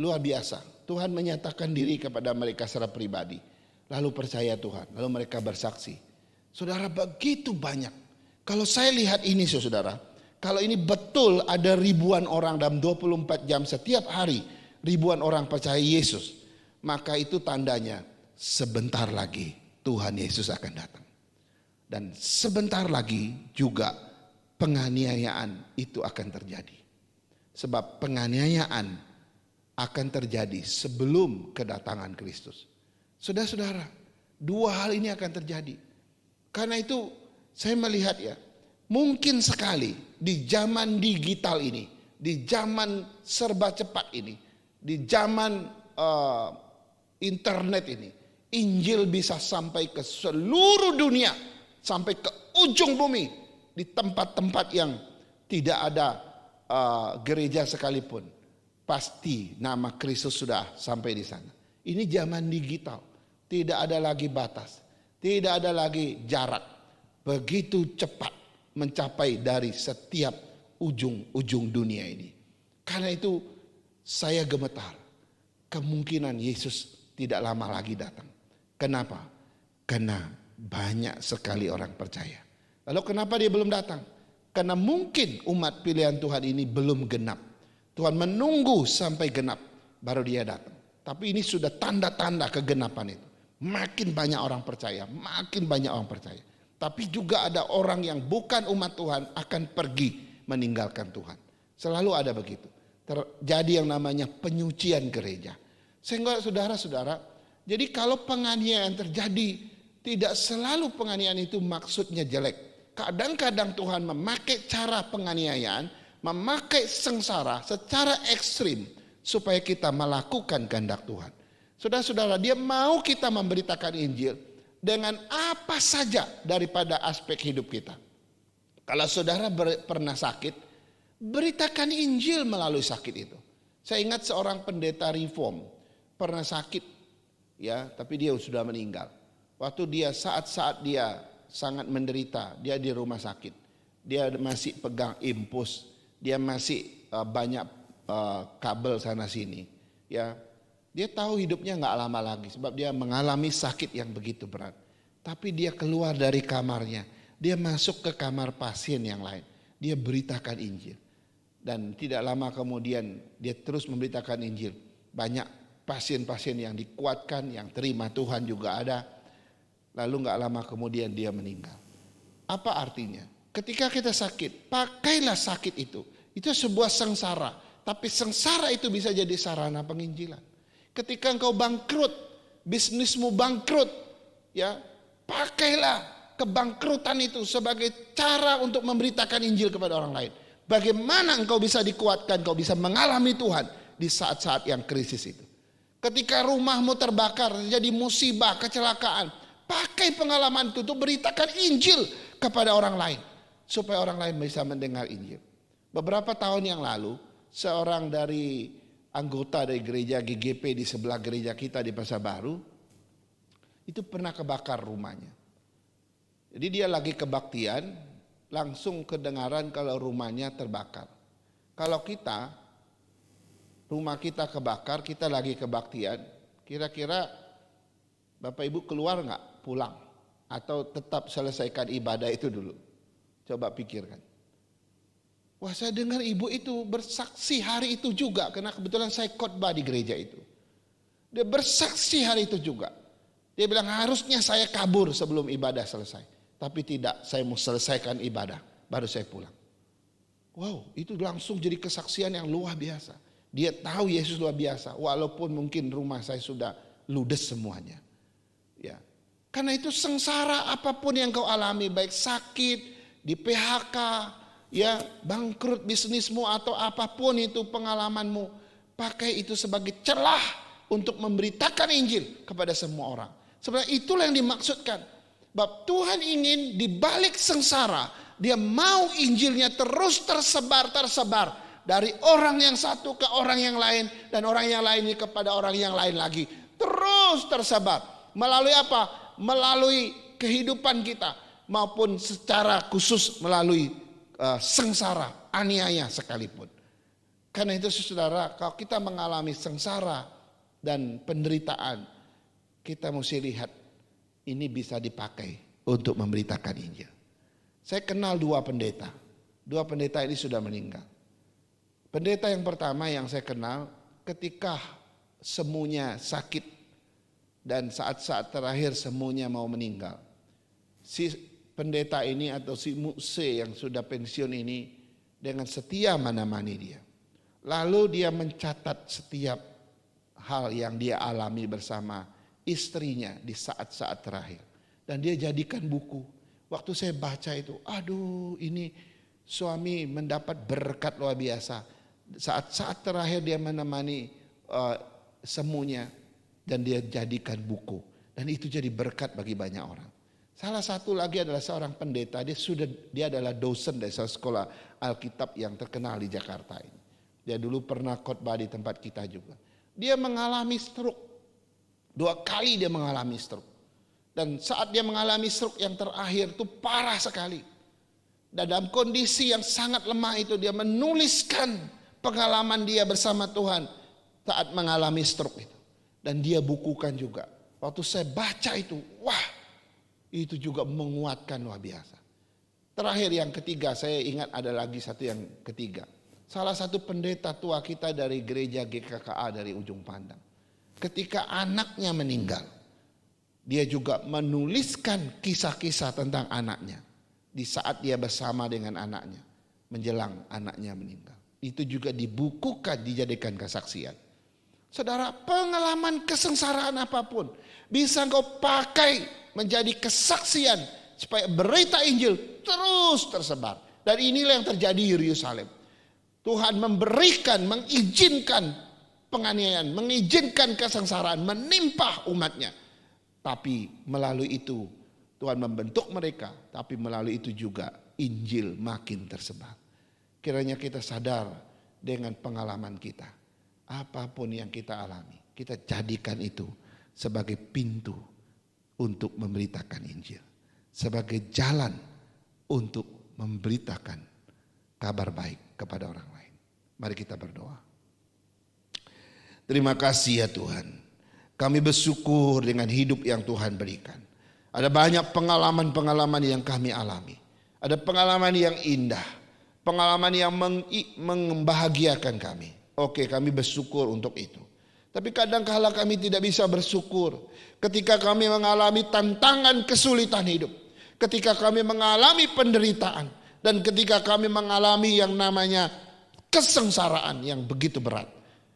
luar biasa. Tuhan menyatakan diri kepada mereka secara pribadi. Lalu percaya Tuhan, lalu mereka bersaksi. Saudara, begitu banyak. Kalau saya lihat ini saudara, kalau ini betul ada ribuan orang dalam 24 jam setiap hari, ribuan orang percaya Yesus, maka itu tandanya sebentar lagi Tuhan Yesus akan datang. Dan sebentar lagi juga penganiayaan itu akan terjadi. Sebab penganiayaan akan terjadi sebelum kedatangan Kristus. Saudara-saudara, dua hal ini akan terjadi. Karena itu saya melihat ya, mungkin sekali di zaman digital ini, di zaman serba cepat ini, di zaman internet ini, Injil bisa sampai ke seluruh dunia, sampai ke ujung bumi, di tempat-tempat yang tidak ada gereja sekalipun. Pasti nama Kristus sudah sampai di sana. Ini zaman digital, tidak ada lagi batas, tidak ada lagi jarak. Begitu cepat mencapai dari setiap ujung-ujung dunia ini. Karena itu saya gemetar, kemungkinan Yesus tidak lama lagi datang. Kenapa? Karena banyak sekali orang percaya. Lalu kenapa dia belum datang? Karena mungkin umat pilihan Tuhan ini belum genap. Tuhan menunggu sampai genap baru dia datang. Tapi ini sudah tanda-tanda kegenapan itu. Makin banyak orang percaya, makin banyak orang percaya. Tapi juga ada orang yang bukan umat Tuhan akan pergi meninggalkan Tuhan. Selalu ada begitu. Terjadi yang namanya penyucian gereja. Sehingga saudara-saudara, jadi kalau penganiayaan terjadi, tidak selalu penganiayaan itu maksudnya jelek. Kadang-kadang Tuhan memakai cara penganiayaan, memakai sengsara secara ekstrim supaya kita melakukan kehendak Tuhan. Saudara-saudara, dia mau kita memberitakan Injil dengan apa saja daripada aspek hidup kita. Kalau saudara pernah sakit, beritakan Injil melalui sakit itu. Saya ingat seorang pendeta reform pernah sakit, ya, tapi dia sudah meninggal. Waktu dia saat-saat dia sangat menderita, dia di rumah sakit, dia masih pegang impus, dia masih banyak kabel sana sini, ya. Dia tahu hidupnya nggak lama lagi sebab dia mengalami sakit yang begitu berat. Tapi dia keluar dari kamarnya, dia masuk ke kamar pasien yang lain, dia beritakan Injil. Dan tidak lama kemudian dia terus memberitakan Injil. Banyak pasien-pasien yang dikuatkan, yang terima Tuhan juga ada. Lalu gak lama kemudian dia meninggal. Apa artinya? Ketika kita sakit, pakailah sakit itu. Itu sebuah sengsara. Tapi sengsara itu bisa jadi sarana penginjilan. Ketika engkau bangkrut, bisnismu bangkrut, ya, pakailah kebangkrutan itu sebagai cara untuk memberitakan Injil kepada orang lain. Bagaimana engkau bisa dikuatkan, engkau bisa mengalami Tuhan di saat-saat yang krisis itu. Ketika rumahmu terbakar, terjadi musibah, kecelakaan, pakai pengalaman itu untuk beritakan Injil kepada orang lain. Supaya orang lain bisa mendengar Injil. Beberapa tahun yang lalu, seorang dari anggota dari gereja GGP di sebelah gereja kita di Pasar Baru, itu pernah kebakar rumahnya. Jadi dia lagi kebaktian, langsung kedengaran kalau rumahnya terbakar. Kalau kita, rumah kita kebakar, kita lagi kebaktian, kira-kira Bapak Ibu keluar nggak pulang? Atau tetap selesaikan ibadah itu dulu? Coba pikirkan. Wah, saya dengar ibu itu bersaksi hari itu juga, karena kebetulan saya khotbah di gereja itu. Dia bersaksi hari itu juga. Dia bilang harusnya saya kabur sebelum ibadah selesai. Tapi tidak, saya mau selesaikan ibadah, baru saya pulang. Wow, itu langsung jadi kesaksian yang luar biasa. Dia tahu Yesus luar biasa, walaupun mungkin rumah saya sudah ludes semuanya. Ya. Karena itu sengsara apapun yang kau alami, baik sakit, di PHK, ya, bangkrut bisnismu atau apapun itu pengalamanmu, pakai itu sebagai celah untuk memberitakan Injil kepada semua orang. Sebenarnya itulah yang dimaksudkan. Bahwa Tuhan ingin di balik sengsara, dia mau Injilnya terus tersebar dari orang yang satu ke orang yang lain, dan orang yang lainnya kepada orang yang lain lagi. Terus tersebar. Melalui apa? Melalui kehidupan kita, maupun secara khusus melalui sengsara, aniaya sekalipun. Karena itu saudara, kalau kita mengalami sengsara dan penderitaan, kita mesti lihat ini bisa dipakai untuk memberitakan Injil. Saya kenal dua pendeta. Dua pendeta ini sudah meninggal. Pendeta yang pertama yang saya kenal ketika semuanya sakit dan saat-saat terakhir semuanya mau meninggal. Si pendeta ini atau si mukse yang sudah pensiun ini dengan setia menemani dia. Lalu dia mencatat setiap hal yang dia alami bersama istrinya di saat-saat terakhir. Dan dia jadikan buku. Waktu saya baca itu, aduh ini suami mendapat berkat luar biasa. Saat-saat terakhir dia menemani semuanya dan dia jadikan buku. Dan itu jadi berkat bagi banyak orang. Salah satu lagi adalah seorang pendeta, dia adalah dosen dari sekolah Alkitab yang terkenal di Jakarta ini. Dia dulu pernah khotbah di tempat kita juga. Dia mengalami stroke. 2 kali dia mengalami stroke. Dan saat dia mengalami stroke yang terakhir itu parah sekali. Dan dalam kondisi yang sangat lemah itu dia menuliskan pengalaman dia bersama Tuhan saat mengalami stroke itu. Dan dia bukukan juga. Waktu saya baca itu, wah, itu juga menguatkan luar biasa. Terakhir yang ketiga, saya ingat ada lagi satu yang ketiga. Salah satu pendeta tua kita dari gereja GKKA dari Ujung Pandang. Ketika anaknya meninggal, dia juga menuliskan kisah-kisah tentang anaknya. Di saat dia bersama dengan anaknya, menjelang anaknya meninggal. Itu juga dibukukan, dijadikan kesaksian. Saudara, pengalaman kesengsaraan apapun bisa engkau pakai menjadi kesaksian supaya berita Injil terus tersebar. Dan inilah yang terjadi di Yerusalem. Tuhan memberikan, mengizinkan penganiayaan, mengizinkan kesengsaraan menimpa umatnya. Tapi melalui itu Tuhan membentuk mereka, tapi melalui itu juga Injil makin tersebar. Kiranya kita sadar dengan pengalaman kita. Apapun yang kita alami, kita jadikan itu sebagai pintu untuk memberitakan Injil. Sebagai jalan untuk memberitakan kabar baik kepada orang lain. Mari kita berdoa. Terima kasih ya Tuhan. Kami bersyukur dengan hidup yang Tuhan berikan. Ada banyak pengalaman-pengalaman yang kami alami. Ada pengalaman yang indah. Pengalaman yang membahagiakan kami. Oke, kami bersyukur untuk itu. Tapi kadang-kala kami tidak bisa bersyukur ketika kami mengalami tantangan kesulitan hidup. Ketika kami mengalami penderitaan. Dan ketika kami mengalami yang namanya kesengsaraan yang begitu berat.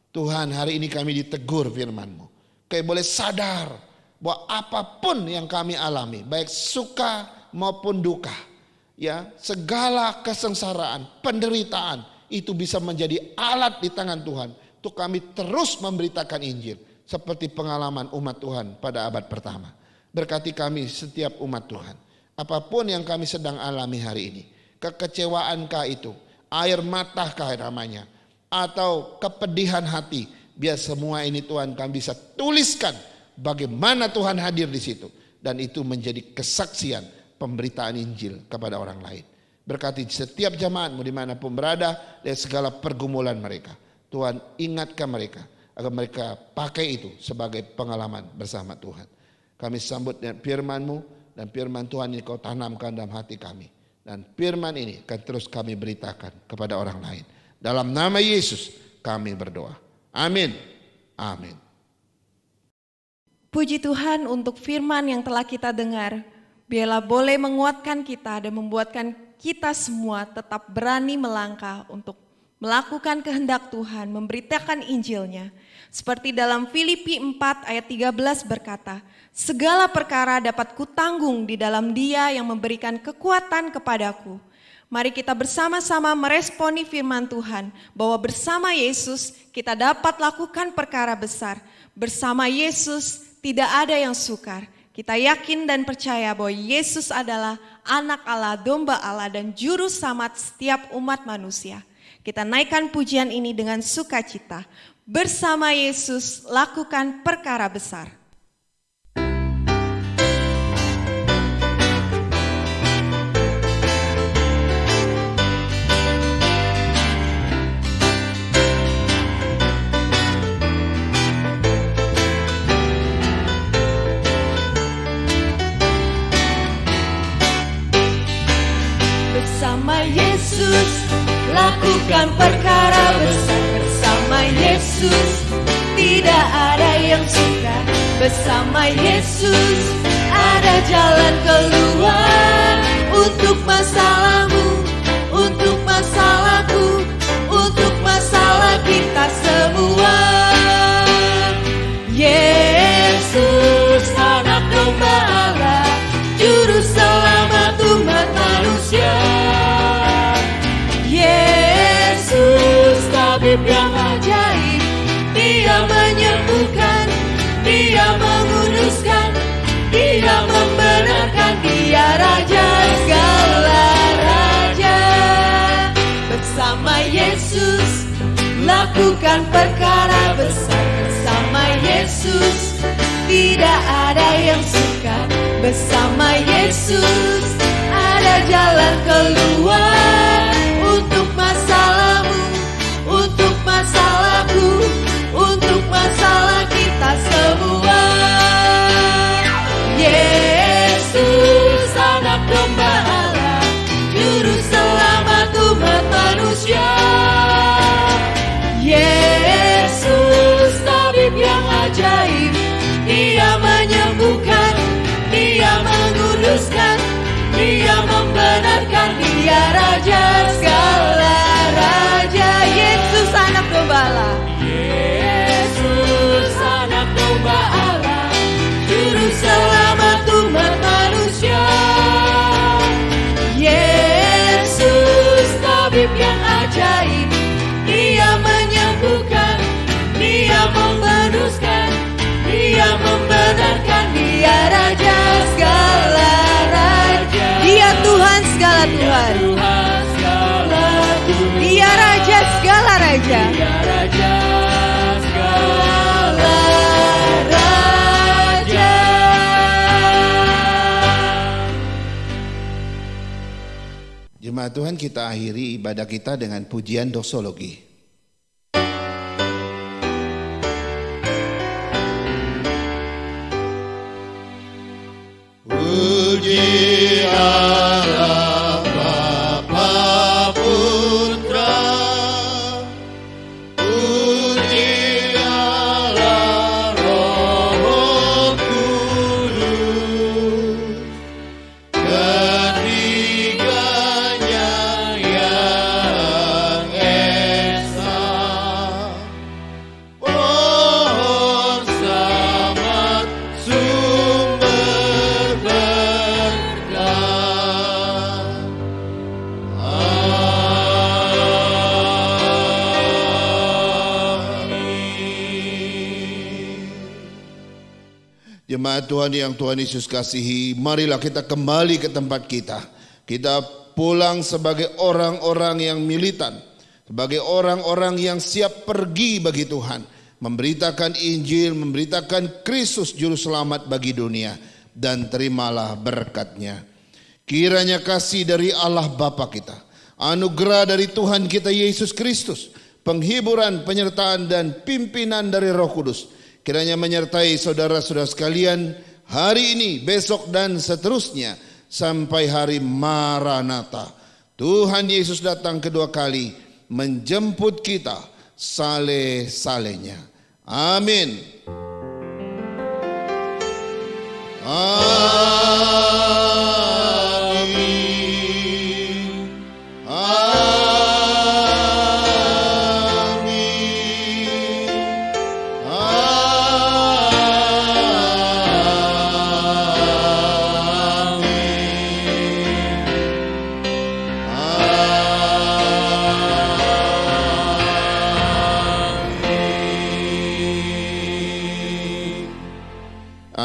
Tuhan, hari ini kami ditegur firman-Mu. Kami boleh sadar bahwa apapun yang kami alami, baik suka maupun duka, ya, segala kesengsaraan, penderitaan, itu bisa menjadi alat di tangan Tuhan untuk kami terus memberitakan Injil seperti pengalaman umat Tuhan pada abad pertama. Berkati kami setiap umat Tuhan. Apapun yang kami sedang alami hari ini, kekecewaankah itu, air matahkah namanya, atau kepedihan hati, biar semua ini Tuhan kami bisa tuliskan bagaimana Tuhan hadir di situ, dan itu menjadi kesaksian pemberitaan Injil kepada orang lain. Berkati setiap jemaat-Mu dimanapun berada dan segala pergumulan mereka. Tuhan ingatkan mereka agar mereka pakai itu sebagai pengalaman bersama Tuhan. Kami sambut dengan firman-Mu, dan firman Tuhan ini Kau tanamkan dalam hati kami. Dan firman ini akan terus kami beritakan kepada orang lain. Dalam nama Yesus kami berdoa. Amin. Amin. Puji Tuhan untuk firman yang telah kita dengar. Biarlah boleh menguatkan kita dan membuatkan kita semua tetap berani melangkah untuk melakukan kehendak Tuhan, memberitakan Injilnya. Seperti dalam Filipi 4 ayat 13 berkata, segala perkara dapat kutanggung di dalam Dia yang memberikan kekuatan kepadaku. Mari kita bersama-sama meresponi firman Tuhan, bahwa bersama Yesus kita dapat lakukan perkara besar. Bersama Yesus tidak ada yang sukar. Kita yakin dan percaya bahwa Yesus adalah anak Allah, domba Allah, dan juru selamat setiap umat manusia. Kita naikkan pujian ini dengan sukacita. Bersama Yesus lakukan perkara besar. Bersama Yesus lakukan perkara besar. Bersama Yesus tidak ada yang sukar. Bersama Yesus ada jalan keluar. Untuk masalahmu, untuk masalahku, untuk masalah kita semua. Yesus anak domba Allah, juru selamat umat manusia. Yesus tabib yang ajaib, Dia menyembuhkan, Dia menguduskan, Dia membenarkan, Dia Raja segala raja. Bersama Yesus lakukan perkara besar. Bersama Yesus tidak ada yang sukar. Bersama Yesus ada jalan keluar. Untuk masalahmu, untuk masalahku, untuk masalah kita semua. Yesus anak domba Allah, juru selamat umat manusia. Yesus tabib yang ajaib, Dia menyembuhkan, Dia menguduskan, Dia membenarkan, Dia Raja segala raja. Yesus anak domba Allah, Yesus anak domba Allah, juru selamat umat manusia. Yesus tabib yang ajaib, Dia menyembuhkan, Dia membebaskan, Dia membenarkan, Dia Raja segala raja. Dia Tuhan segala Tuhan, Dia Raja segala raja, Dia Raja segala raja. Jemaat Tuhan, kita akhiri ibadah kita dengan pujian doksologi. Puji Allah Bapa Putra, puji Allah Roh Kudus, ketiganya yang esa. Pohon selamat sumber berkah. Amin. Jemaat Tuhan yang Tuhan Yesus kasihi, marilah kita kembali ke tempat kita. Kita pulang sebagai orang-orang yang militan, sebagai orang-orang yang siap pergi bagi Tuhan, memberitakan Injil, memberitakan Kristus juru selamat bagi dunia, dan terimalah berkat-Nya. Kiranya kasih dari Allah Bapa kita, anugerah dari Tuhan kita Yesus Kristus, penghiburan, penyertaan, dan pimpinan dari Roh Kudus kiranya menyertai saudara-saudara sekalian hari ini, besok, dan seterusnya sampai hari Maranatha. Tuhan Yesus datang kedua kali menjemput kita saleh-salehnya. Amin. Amin. Amin.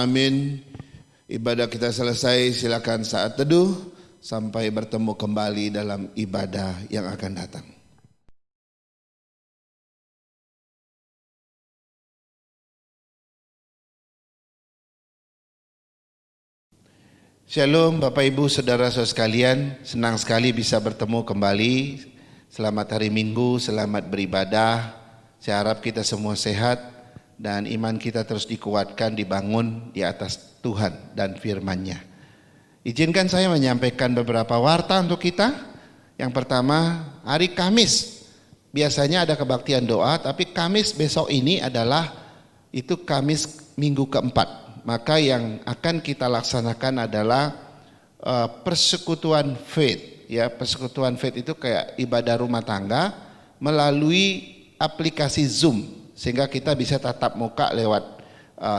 Amin. Ibadah kita selesai, silakan saat teduh sampai bertemu kembali dalam ibadah yang akan datang. Shalom Bapak Ibu Saudara-saudara sekalian, senang sekali bisa bertemu kembali. Selamat hari Minggu, selamat beribadah. Saya harap kita semua sehat dan iman kita terus dikuatkan, dibangun di atas Tuhan dan firman-Nya. Izinkan saya menyampaikan beberapa warta untuk kita. Yang pertama, hari Kamis. Biasanya ada kebaktian doa, tapi Kamis besok ini adalah itu Kamis minggu keempat. Maka yang akan kita laksanakan adalah persekutuan faith. Ya, persekutuan faith itu kayak ibadah rumah tangga melalui aplikasi Zoom, sehingga kita bisa tatap muka lewat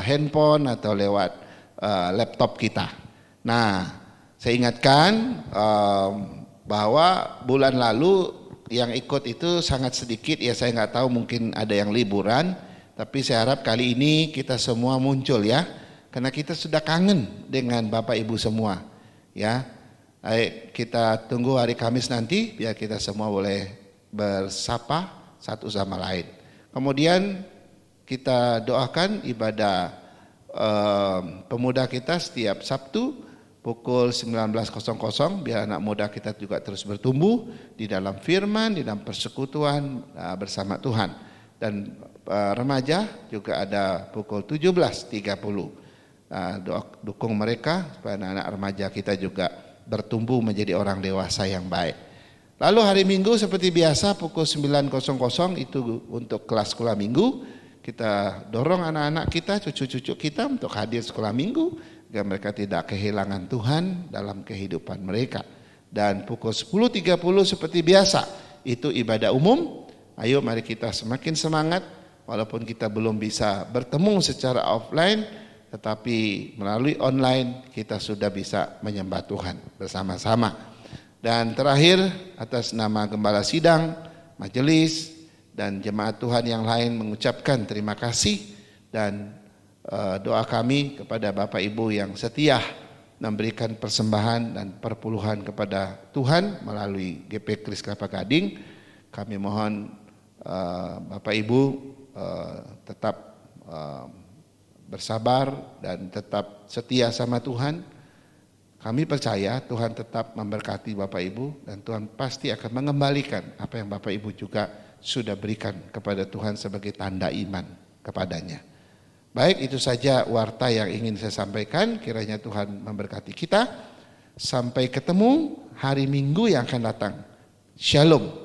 handphone atau lewat laptop kita. Nah, saya ingatkan bahwa bulan lalu yang ikut itu sangat sedikit, ya saya nggak tahu mungkin ada yang liburan, tapi saya harap kali ini kita semua muncul ya, karena kita sudah kangen dengan Bapak Ibu semua ya. Baik, kita tunggu hari Kamis nanti biar kita semua boleh bersapa satu sama lain. Kemudian kita doakan ibadah pemuda kita setiap Sabtu pukul 19.00 biar anak muda kita juga terus bertumbuh di dalam firman, di dalam persekutuan bersama Tuhan. Dan remaja juga ada pukul 17.30. Dukung mereka supaya anak-anak remaja kita juga bertumbuh menjadi orang dewasa yang baik. Lalu hari Minggu seperti biasa pukul 9.00 itu untuk kelas sekolah minggu. Kita dorong anak-anak kita, cucu-cucu kita untuk hadir sekolah minggu agar mereka tidak kehilangan Tuhan dalam kehidupan mereka. Dan pukul 10.30 seperti biasa itu ibadah umum. Ayo mari kita semakin semangat walaupun kita belum bisa bertemu secara offline, tetapi melalui online kita sudah bisa menyembah Tuhan bersama-sama. Dan terakhir atas nama Gembala Sidang, Majelis, dan jemaat Tuhan yang lain mengucapkan terima kasih dan doa kami kepada Bapak Ibu yang setia memberikan persembahan dan perpuluhan kepada Tuhan melalui GP Kris Kelapa Gading. Kami mohon Bapak Ibu tetap bersabar dan tetap setia sama Tuhan. Kami percaya Tuhan tetap memberkati Bapak Ibu dan Tuhan pasti akan mengembalikan apa yang Bapak Ibu juga sudah berikan kepada Tuhan sebagai tanda iman kepadanya. Baik, itu saja warta yang ingin saya sampaikan. Kiranya Tuhan memberkati kita. Sampai ketemu hari Minggu yang akan datang. Shalom.